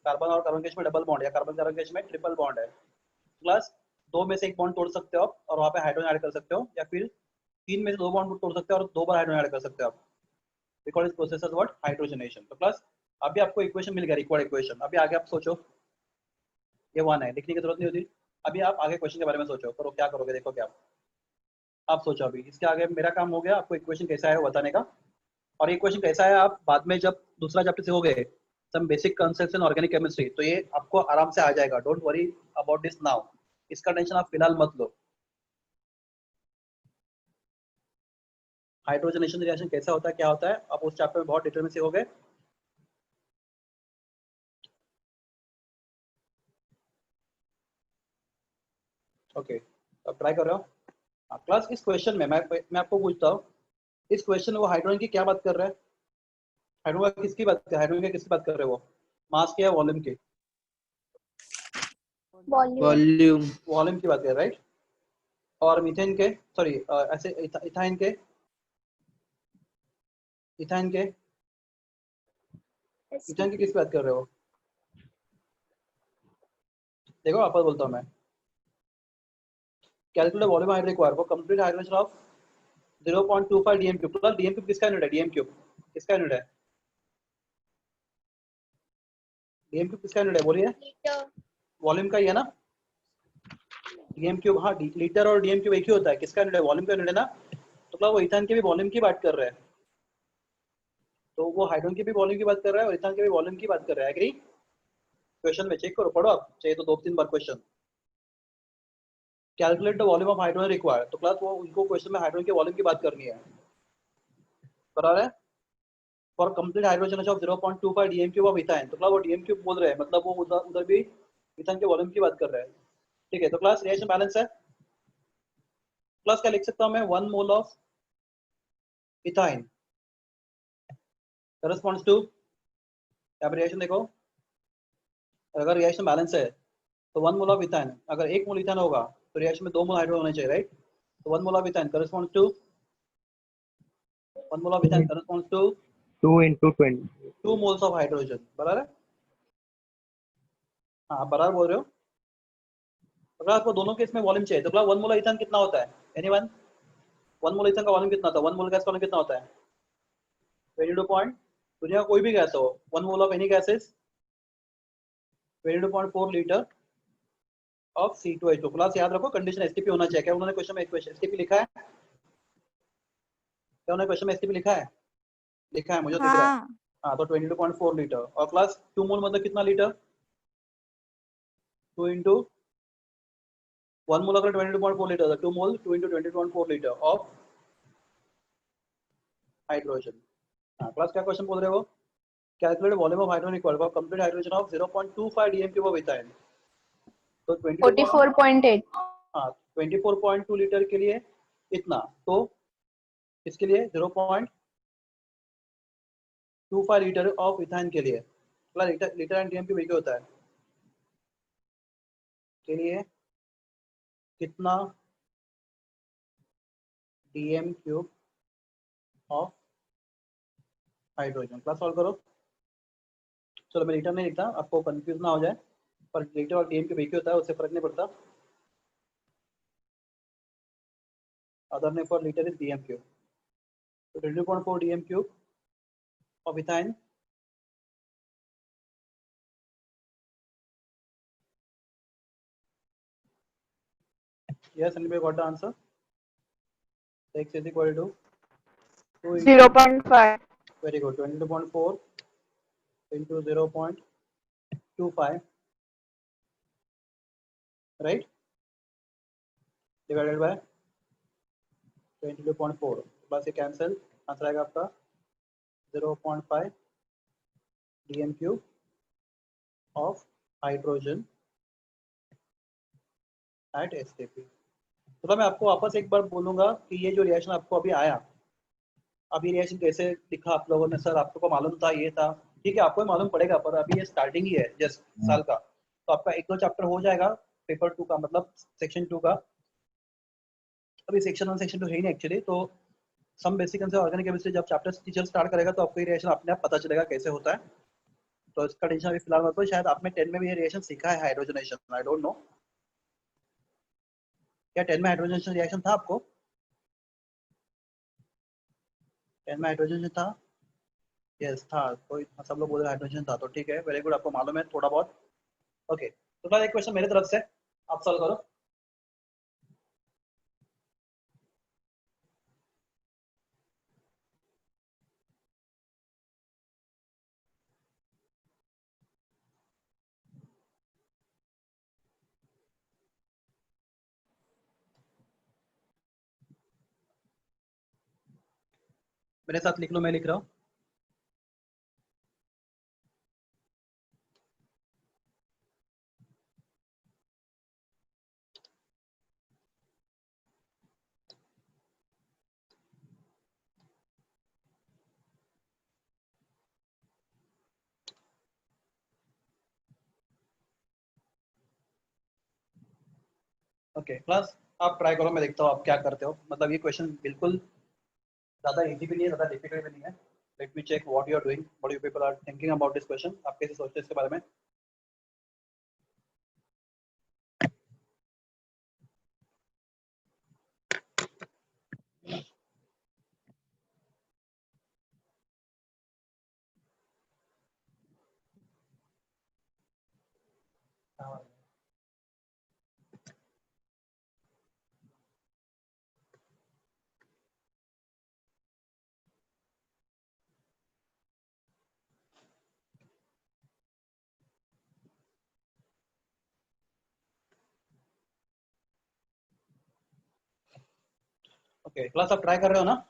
कार्बन और कार्बन के बीच में डबल बॉन्ड या कार्बन कार्बन के बीच में ट्रिपल बॉन्ड है, प्लस 2 में से एक बॉन्ड तोड़ सकते हो आप और वहाँ पे हाइड्रोजन ऐड कर सकते हो, या फिर 3 में से 2 बॉन्ड तोड़ सकते हो और 2 बार हाइड्रोजन ऐड कर सकते हो आप, बिकॉज इस प्रोसेस इज व्हाट, हाइड्रोजनेशन। तो प्लस अभी आपको इक्वेशन मिल गया, रिक्वायर्ड इक्वेशन। अभी आगे आप सोचो, ये 1 है, लिखने की जरूरत नहीं होती, अभी आप आगे क्वेश्चन के बारे में सोचो, करो क्या करोगे, देखो क्या आप सोचो। अभी इसके आगे मेरा काम हो गया आपको इक्वेशन कैसा है वो बताने का, और इक्वेशन कैसा है आप बाद में जब दूसरा चैप्टर से हो गए, some basic concepts in organic chemistry, तो ये आपको आराम से आ जाएगा, don't worry about this now, इसका टेंशन आप फिलहाल मत लो। हाइड्रोजनेशन रिएक्शन कैसा होता है, क्या होता है, आप उस चैप्टर में बहुत डिटेल में से हो गए। ओके, अब ट्राई कर रहे हो क्लास। इस क्वेश्चन में मैं आपको पूछता हूँ, इस क्वेश्चन में वो हाइड्रोजन की क्या बात कर रहा है, हाइड्रोजन किसकी बात कर, हाइड्रोजन की किसकी बात कर रहे हो वो, मास की या वॉल्यूम की,
Volume.
वॉल्यूम
वॉल्यूम की बात कर, राइट। और मीथेन के, सॉरी ऐसे इथाइन के, इथाइन के, इथाइन की किस बात कर रहे हो, देखो वापस बोलता हूँ मैं, calculate volume hydrogen required for complete hydrogen of 0.25 DM cube. Total DM cube किसका यूनिट है, डीएम क्यूब किसका यूनिट है, डीएम क्यूब किसका यूनिट है बोलिए,
Liter.
वॉल्यूम का ही है ना, डीएम क्यूब, हाँ लीटर और डीएम क्यूब एक ही होता है, किसका यूनिट है, वॉल्यूम का यूनिट है ना। तो मतलब वो इथान के भी वॉल्यूम की बात कर रहा है, तो वो हाइड्रोजन की भी वॉल्यूम की बात कर रहा है और इथान के भी वॉल्यूम की बात कर रहा है, एग्री। क्वेश्चन में चेक करो, पढ़ो आप, चाहिए तो 2-3 बार question. Calculate the volume of hydrogen required, तो क्लास वो उनको क्वेश्चन में हाइड्रोजन के वॉल्यूम की बात करनी है, बराबर है, for complete hydrogen of 0.25 DM cube of ethyne. तो क्लास वो डीएम क्यूब बोल रहे हैं, मतलब वो उधर भी इथान के वॉल्यूम की बात कर रहे हैं। ठीक है, तो क्लास रिएक्शन बैलेंस है, क्लास क्या लिख सकता हूँ मैं, 1 mole of ethyne corresponds to, यहाँ पे रिएक्शन देखो, अगर रिएक्शन बैलेंस है तो 1 मोल ऑफ इथाइन, अगर 1 मोल इथाइन होगा तो रिएक्शन में 2 मोल हाइड्रोजन होने चाहिए, राइट। तो 1 mole of ethyne corresponds to, 1 mole of ethyne corresponds to
2 into 20.
2 moles of hydrogen, बराबर है, हाँ आप बराबर बोल रहे हो। अगर आपको दोनों केस में वॉल्यूम चाहिए तो क्लास 1 मोल इथाइन कितना होता है, एनीवन, 1 मोल इथाइन का वॉल्यूम कितना होता है, 1 मोल गैस का वॉल्यूम कितना होता है, 22 पॉइंट, दुनिया का कोई भी गैस हो, 1 mole of any gases 22.4 litre of C2H2। Class याद रखो कंडीशन एसटीपी होना चाहिए, क्या उन्होंने क्वेश्चन में एसटीपी लिखा है, क्या उन्होंने क्वेश्चन में एसटीपी लिखा है, लिखा है, मुझे दिख रहा है, हाँ, तो 22.4 लीटर, और क्लास 2 मोल मतलब कितना लीटर, 2 इंटू 1 मोल अगर 22.4 litre, 2 mole 2 into 22.4 litre of hydrogen. हाँ क्लास क्या क्वेश्चन बोल रहे हो? Calculate volume of hydrogen equal to complete hydrogen of 0.25 dm³ of ethyne. तो
44.8
हाँ 24.2 लीटर के लिए इतना, तो इसके लिए 0.25 लीटर ऑफ इथाइन के लिए लीटर एंड डीएम क्यूब एक होता है, के लिए कितना DM cube of hydrogen. Class solve करो। चलो मैं लीटर नहीं लिखता, आपको कंफ्यूज ना हो जाए, पर लीटर और डीएम क्यूब एक ही होता है, उससे फर्क नहीं पड़ता। Other name for litre is DM cube. तो 22.4 DM cube of ethane yes, anybody got the answer? X is equal to 2 into
0.5
very good 22.4 into 0.25 right divided by 22.4 बस ये कैंसिल, आंसर आएगा आपका 0.5 DM cube of hydrogen at STP. तो मैं आपको वापस एक बार बोलूंगा कि ये जो रिएक्शन आपको अभी आया, अभी रिएक्शन कैसे दिखा आप लोगों ने, सर आपको मालूम था ये था, ठीक है आपको ही मालूम पड़ेगा, पर अभी ये स्टार्टिंग ही है जस्ट साल का, तो आपका एक दो चैप्टर हो जाएगा पेपर 2 का, मतलब सेक्शन 2 का। अभी सेक्शन 1 सेक्शन 2 है ही नहीं एक्चुअली, तो सम बेसिक से ऑर्गेनिक केमिस्ट्री जब चैप्टर टीचर स्टार्ट करेगा तो आपको ये रिएक्शन अपने आप पता चलेगा कैसे होता है, तो इसका टेंशन अभी फिलहाल मत लो। शायद आपने 10 में भी ये रिएक्शन सीखा है हाइड्रोजनेशन, आई डोंट नो, क्या 10 में हाइड्रोजनेशन रिएक्शन था आपको? 10 में हाइड्रोजन था? यस था, कोई सब लोग बोल रहे हाइड्रोजन था, तो ठीक है, वेरी गुड, आपको मालूम है थोड़ा बहुत। ओके तो फिर एक क्वेश्चन मेरी तरफ से, आप सॉल्व करो। मेरे साथ लिख लो, मैं लिख रहा हूँ। ओके क्लास आप ट्राई करो, मैं देखता हूँ आप क्या करते हो, मतलब ये क्वेश्चन बिल्कुल ज़्यादा इजी भी नहीं है, ज़्यादा डिफिकल्ट भी नहीं है। Let me check what you are doing, what you people are thinking about this question, आप कैसे सोचते हैं इसके बारे में। ओके क्लास आप ट्राई कर रहे हो ना?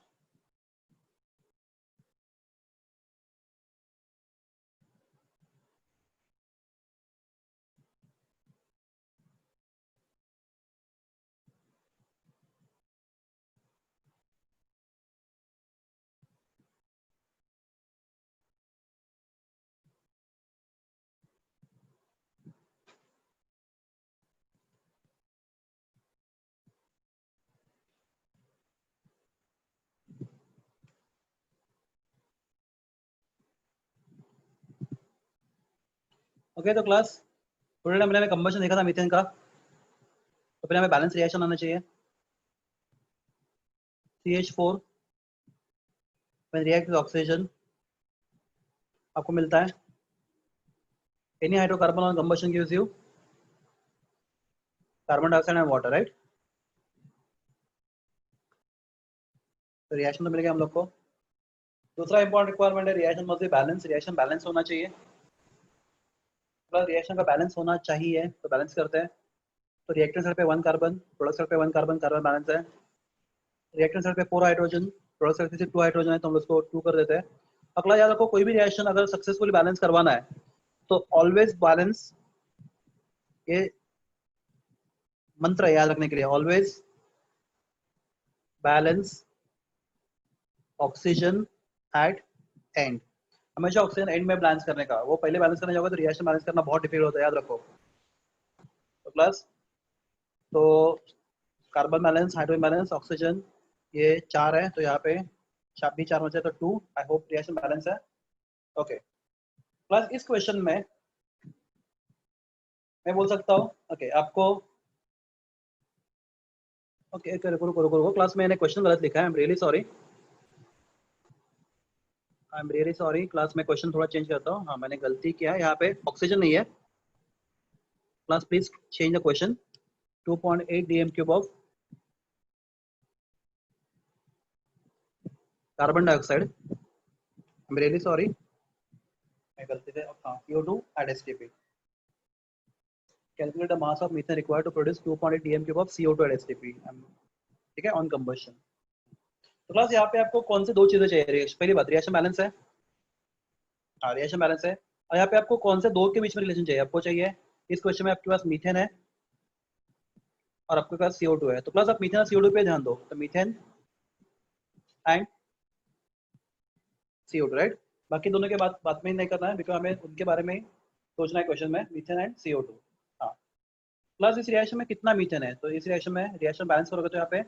ओके तो क्लास थोड़े टाइम पहले हमें कंबशन देखा था मीथेन का, तो फिर हमें बैलेंस रिएक्शन आना चाहिए। CH4 when react with oxygen आपको मिलता है any hydrocarbon on combustion gives you carbon dioxide and water, right? तो रिएक्शन तो मिल गया हम लोग को। दूसरा इंपॉर्टेंट रिक्वायरमेंट है reaction must be balance, reaction balance होना चाहिए, रिएक्शन का बैलेंस होना चाहिए, तो बैलेंस करते हैं। तो रिएक्टेंट साइड पे 1 कार्बन, प्रोडक्ट साइड पे 1 कार्बन, कार्बन बैलेंस है। रिएक्टेंट साइड पे 4 हाइड्रोजन, प्रोडक्ट साइड से 2 हाइड्रोजन है तो हम उसको 2 कर देते हैं। अगला याद रखो, कोई भी रिएक्शन अगर सक्सेसफुली बैलेंस करवाना है तो ऑलवेज बैलेंस, ये मंत्र है याद रखने के लिए, always balance oxygen at end. हमेशा ऑक्सीजन एंड में बैलेंस करने का, वो पहले बैलेंस करने जाओगे तो रिएक्शन बैलेंस करना बहुत डिफिकल्ट होता है, याद रखो। तो प्लस, तो carbon balance, hydrogen balance, oxygen, ये 4 है तो यहाँ पे भी 4 बचे तो 2। आई होप रिएक्शन बैलेंस है। ओके, प्लस इस क्वेश्चन में मैं बोल सकता हूँ, ओके आपको, ओके रुको क्लास में मैंने क्वेश्चन गलत लिखा है, आई एम रियली सॉरी, क्लास में क्वेश्चन थोड़ा चेंज करता हूँ। हाँ मैंने गलती किया है, यहाँ पे ऑक्सीजन नहीं है। Class please change the question. 2.8 dm cube of carbon dioxide, I am really sorry, मैं गलती से, हाँ CO2 at STP। Calculate the mass of methane required to produce 2.8 dm cube of CO2 at STP, ठीक है, on combustion. तो class यहाँ पे आपको कौन से दो चीजें चाहिए? पहली बात रिएक्शन बैलेंस है, हाँ रिएक्शन बैलेंस है। और यहाँ पे आपको कौन से दो के बीच में रिलेशन चाहिए? आपको चाहिए, इस क्वेश्चन में आपके पास मीथेन है और आपके पास CO2 है। तो प्लस आप मीथेन और CO2 पे ध्यान दो, तो मीथेन एंड CO2, राइट। बाकी दोनों के बात में नहीं करना है, बिकॉज हमें उनके बारे में सोचना है क्वेश्चन में, मीथेन एंड CO2। हाँ, प्लस इस रिएक्शन में कितना मीथेन है? तो इस रिएक्शन में रिएक्शन बैलेंस करोगे तो यहाँ पे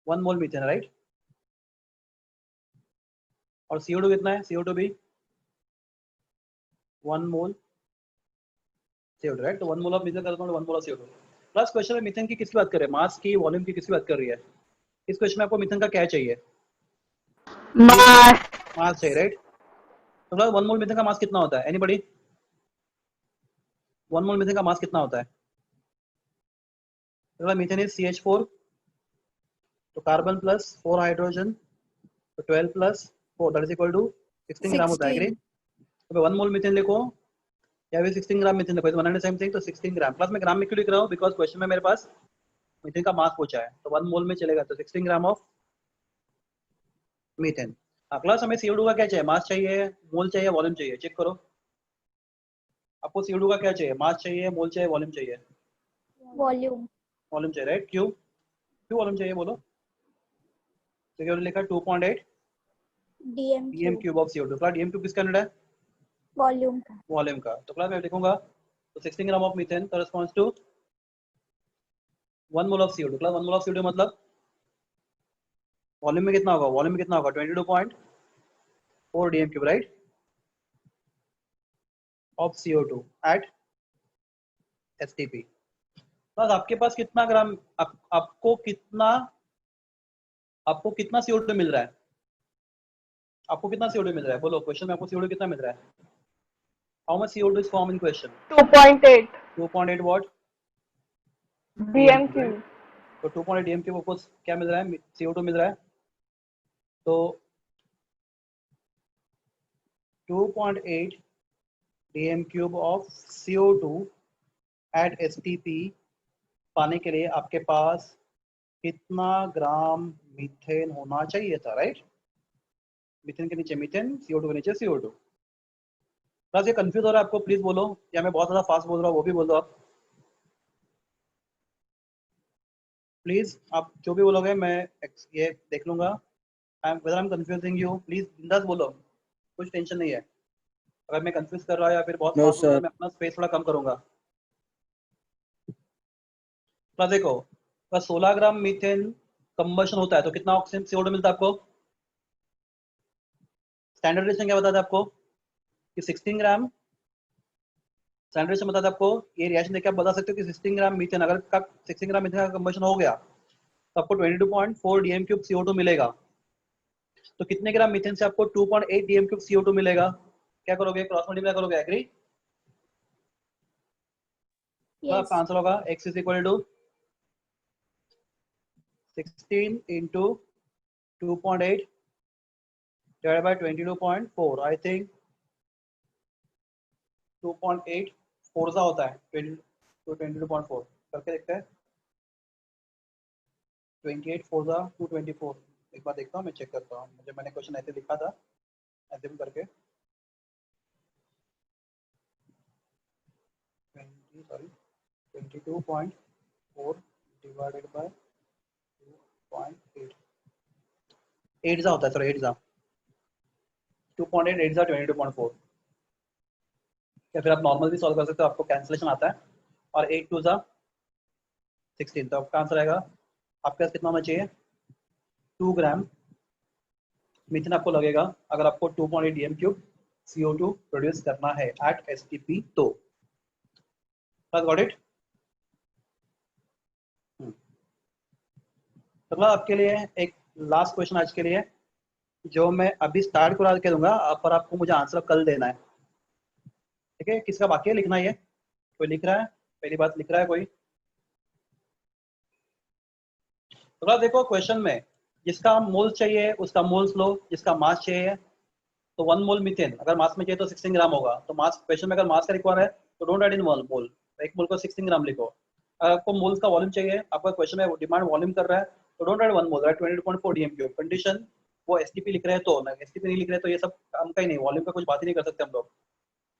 1 मोल मीथेन, राइट। और CO2 कितना है? CO2 भी 1 मोल CO2, राइट। तो 1 मोल ऑफ मीथेन करता हूँ, 1 mole of CO2। Plus question में मीथेन की किसकी बात कर रहे हैं? मास की, वॉल्यूम की, किसकी बात कर रही है? इस क्वेश्चन में आपको मीथेन का क्या चाहिए?
मास।
मास चाहिए, राइट। तो प्लस 1 मोल मीथेन का मास कितना होता है? एनीबॉडी? 1 मोल मीथेन का मास कितना होता है? तो मीथेन इज CH4, तो कार्बन प्लस 4 हाइड्रोजन, तो 12 plus 4 that is equal to 16 gram होता है, एग्री? तो 1 मोल मीथेन लिखो या फिर 16 ग्राम मीथेन लिखो, is one and same thing. तो 16 ग्राम, प्लस मैं ग्राम में क्यों लिख रहा हूँ? बिकॉज क्वेश्चन में मेरे पास मीथेन का मास पूछा है, तो 1 मोल में चलेगा, तो 16 ग्राम ऑफ मीथेन। प्लस हमें CO2 का क्या चाहिए? मास चाहिए, मोल चाहिए, वॉल्यूम चाहिए? चेक करो, आपको CO2 का क्या चाहिए? मास चाहिए, मोल चाहिए, वॉल्यूम चाहिए?
वॉल्यूम।
वॉल्यूम चाहिए, राइट। क्यों वॉल्यूम चाहिए बोलो? तो क्या लिखा? 2.8
DM
dm cube of CO2। Class dm cube किसका यूनिट है?
वॉल्यूम का।
वॉल्यूम का। तो क्लास मैं लिखूंगा, तो 16 gram of methane corresponds to 1 mole of CO2। Class 1 mole of CO2 मतलब वॉल्यूम में कितना होगा? वॉल्यूम में कितना होगा? 22.4 dm cube, right, of CO2 at STP। बस आपके पास कितना ग्राम, आपको कितना CO2 मिल रहा है? आपको कितना CO2 मिल रहा है? बोलो, क्वेश्चन में आपको CO2 कितना मिल रहा है? How much CO2 is form in question?
2.8
2.8 what?
dm cube.
तो 2.8 dm क्यूब आपको क्या मिल रहा है? CO2 मिल रहा है। तो 2.8 dm cube of CO2 at STP पाने के लिए आपके पास कितना ग्राम मीथेन होना चाहिए था, राइट? मीथेन के नीचे मीथेन, CO2 के नीचे CO2। बस ये कंफ्यूज हो रहा है आपको? प्लीज बोलो, या मैं बहुत ज्यादा फास्ट बोल रहा हूँ वो भी बोल दो आप प्लीज। आप जो भी बोलोगे मैं ये देख लूंगा। Whether I am confusing you, please बिंदास बोलो, कुछ टेंशन नहीं है। अगर मैं कंफ्यूज कर रहा हूँ या फिर बहुत
No,
फास्ट बोल रहा
sir.
हूँ, मैं अपना स्पेस थोड़ा कम करूंगा। प्लस देखो, बस 16 ग्राम मीथेन कंबशन होता है तो कितना ऑक्सीजन CO2 मिलता है आपको? स्टैंडर्ड रेशन क्या बताता है आपको? कि 16 ग्राम। स्टैंडर्ड रेशन बताता है आपको, ये रिएक्शन देख के आप बता सकते हो कि 16 ग्राम मीथेन, अगर 16 ग्राम मीथेन का कंबशन हो गया तो आपको 22.4 dm क्यूब CO2 मिलेगा। तो कितने ग्राम मीथेन से आपको 2.8 dm क्यूब CO2 मिलेगा? क्या करोगे? क्रॉस मल्टीप्लाई करोगे, एग्री? तो आपका आंसर होगा x is equal to 16 into 2.8 divided by 22.4। I think 2.8 फोर्जा होता है 22.4, करके देखते हैं। 28 4 जा 224। एक बार देखता हूँ, मैं चेक करता हूँ, मुझे मैंने क्वेश्चन ऐसे लिखा था एज्यूम करके 22.4 डिवाइडेड बाय 2.8 8 जा होता है सर, 8 जा 2.8 8 जा 22.4। या फिर आप नॉर्मल भी सॉल्व कर सकते हो, आपको कैंसिलेशन आता है। और 8 2 जा 16, तो आपका आंसर आएगा आपके पास कितना होना चाहिए 2 ग्राम मीथेन आपको लगेगा अगर आपको 2.8 dm³ CO2 प्रोड्यूस करना है एट STP। तो गॉट इट। अगला आपके लिए एक लास्ट क्वेश्चन आज के लिए, जो मैं अभी स्टार्ट करा के दूंगा, पर आपको मुझे आंसर कल देना है, ठीक है। किसका बाकी है लिखना? ये कोई लिख रहा है? पहली बात लिख रहा है कोई? तो देखो क्वेश्चन में जिसका मोल्स चाहिए उसका मोल्स लो, जिसका मास चाहिए तो 1 मोल मीथेन अगर मास में चाहिए तो 16 ग्राम होगा। तो मास क्वेश्चन में अगर मास का रिक्वायर है तो डोंट ऐड इन 1 मोल, एक मोल को 16 ग्राम लिखो। अगर आपको मोल्स का वॉल्यूम चाहिए, आपका क्वेश्चन में डिमांड वॉल्यूम कर रहा है तो don't add 1 mole, right 22.4 dm³। Condition वो STP लिख रहे हैं, तो STP नहीं लिख रहे तो ये सब काम का ही नहीं, वॉल्यूम का कुछ बात ही नहीं कर सकते हम लोग।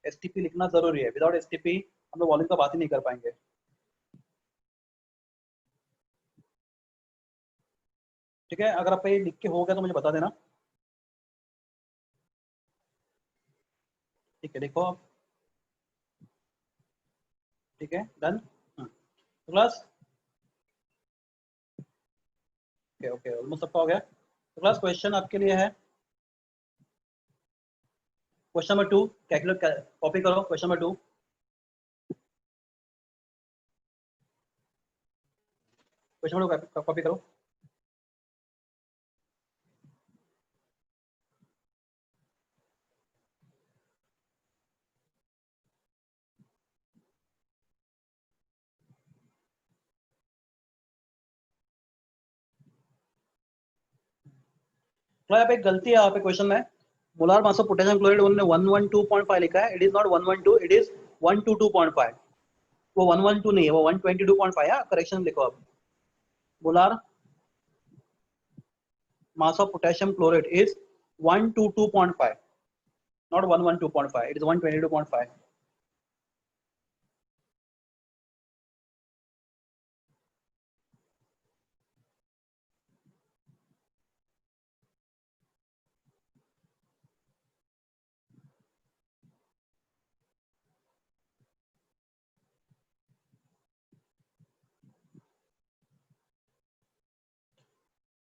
STP लिखना जरूरी है, विदाउट STP हम लोग वॉल्यूम का बात ही नहीं कर पाएंगे, ठीक है। अगर आप ये लिख के हो गया तो मुझे बता देना, ठीक है। देखो आप, ठीक है, done. Class okay okay, almost सबका हो गया। तो क्लास क्वेश्चन आपके लिए है क्वेश्चन नंबर 2, कैलकुलेट कॉपी करो question number 2। Question number 2 copy करो। तो यहाँ पे एक गलती है यहाँ पे क्वेश्चन में, molar mass of potassium chloride उन्होंने 112.5 लिखा है, it is not 112, it is 122.5। वो 112 नहीं है, वो 122.5 है, करेक्शन लिखो आप। Molar mass of potassium chloride is 122.5, not 112.5, it is 122.5।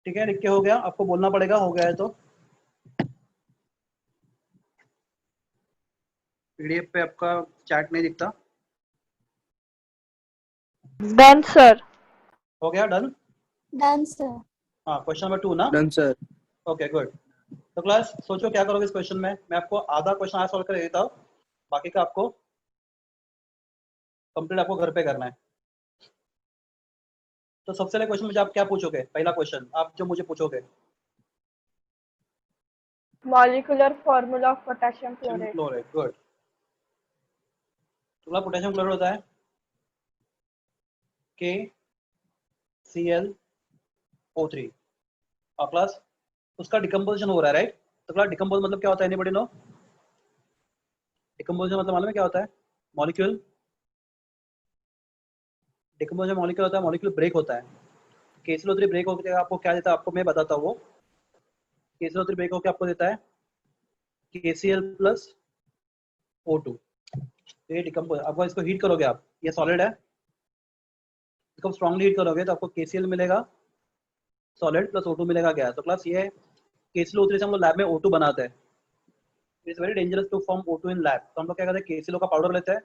ठीक है, लिख के हो गया, आपको बोलना पड़ेगा हो गया है तो। पीडीएफ पे आपका चैट नहीं दिखता।
Done, sir.
हो गया डन?
Done sir.
हाँ, क्वेश्चन नंबर 2 ना?
Done, sir.
Okay good. तो क्लास सोचो क्या करोगे इस क्वेश्चन में। मैं आपको आधा क्वेश्चन आज सॉल्व कर देता हूँ, बाकी का आपको कंप्लीट आपको घर पे करना है। तो सबसे पहले क्वेश्चन मुझे आप क्या पूछोगे? पहला क्वेश्चन आप जो मुझे पूछोगे,
Molecular formula of potassium chloride.
Chloride, good. तो पोटेशियम क्लोराइड होता है KClO3 और प्लस उसका डिकम्पोजिशन हो रहा है, राइट। तो क्लास डिकम्पोज मतलब क्या होता है? Anybody no? डिकम्पोजिशन मतलब मालूम है क्या होता है? मॉलिक्यूल डिकम्पोजिशन मॉलिक्यूल होता है, मॉलिक्यूल ब्रेक होता है। KClO3 ब्रेक होकर आपको क्या देता है? आपको मैं बताता हूँ। वो KClO3 ब्रेक होकर आपको देता है KCl+O2। ये डिकम्पोज, आपको इसको हीट करोगे आप, ये सॉलिड है, इसको स्ट्रांगली हीट करोगे तो आपको KCl मिलेगा सॉलिड प्लस O2 मिलेगा गैस। तो क्लास ये KClO3 से हम लोग लैब में O2 बनाते हैं। It's very dangerous to form O2 in lab. तो हम लोग क्या करते हैं, KClO का पाउडर लेते हैं,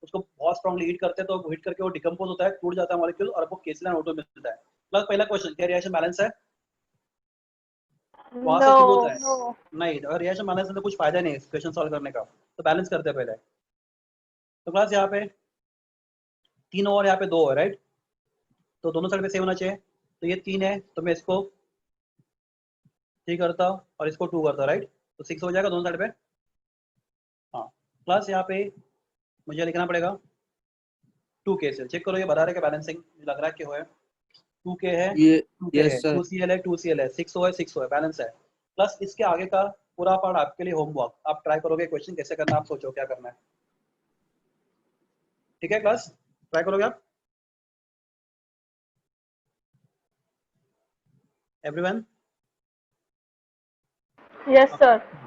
उसको बहुत स्ट्रांगली हीट करते हैं, तो हीट करके वो डिकम्पोज होता है, टूट जाता है मॉलिक्यूल और आपको KCl और O2 मिलता है। प्लस पहला क्वेश्चन, क्या रिएक्शन बैलेंस है? वहां से शुरू होता है
No.
नहीं, अगर रिएक्शन बैलेंस है तो कुछ फायदा नहीं है क्वेश्चन सॉल्व करने का, तो बैलेंस करते हैं पहले। तो क्लास यहाँ पे 3 और यहाँ पे 2 है, राइट। तो दोनों साइड पे सेम होना चाहिए। तो ये 3 है तो मैं इसको 3 करता हूँ और इसको 2 करता हूँ, राइट। तो 6 हो जाएगा दोनों साइड पे। हाँ, प्लस यहाँ पे मुझे लिखना पड़ेगा 2 KCl। चेक करो ये बता रहे कि बैलेंसिंग, लग रहा है कि हो है। 2K है,
ये
2K है,
yes sir
2Cl है, 2Cl है, 6O है, 6O है, बैलेंस है। प्लस इसके आगे का पूरा पार्ट आपके लिए होमवर्क, आप ट्राई करोगे क्वेश्चन कैसे करना है, आप सोचो क्या करना है। ठीक है क्लास, ट्राई करोगे आप एवरीवन?
Yes, sir.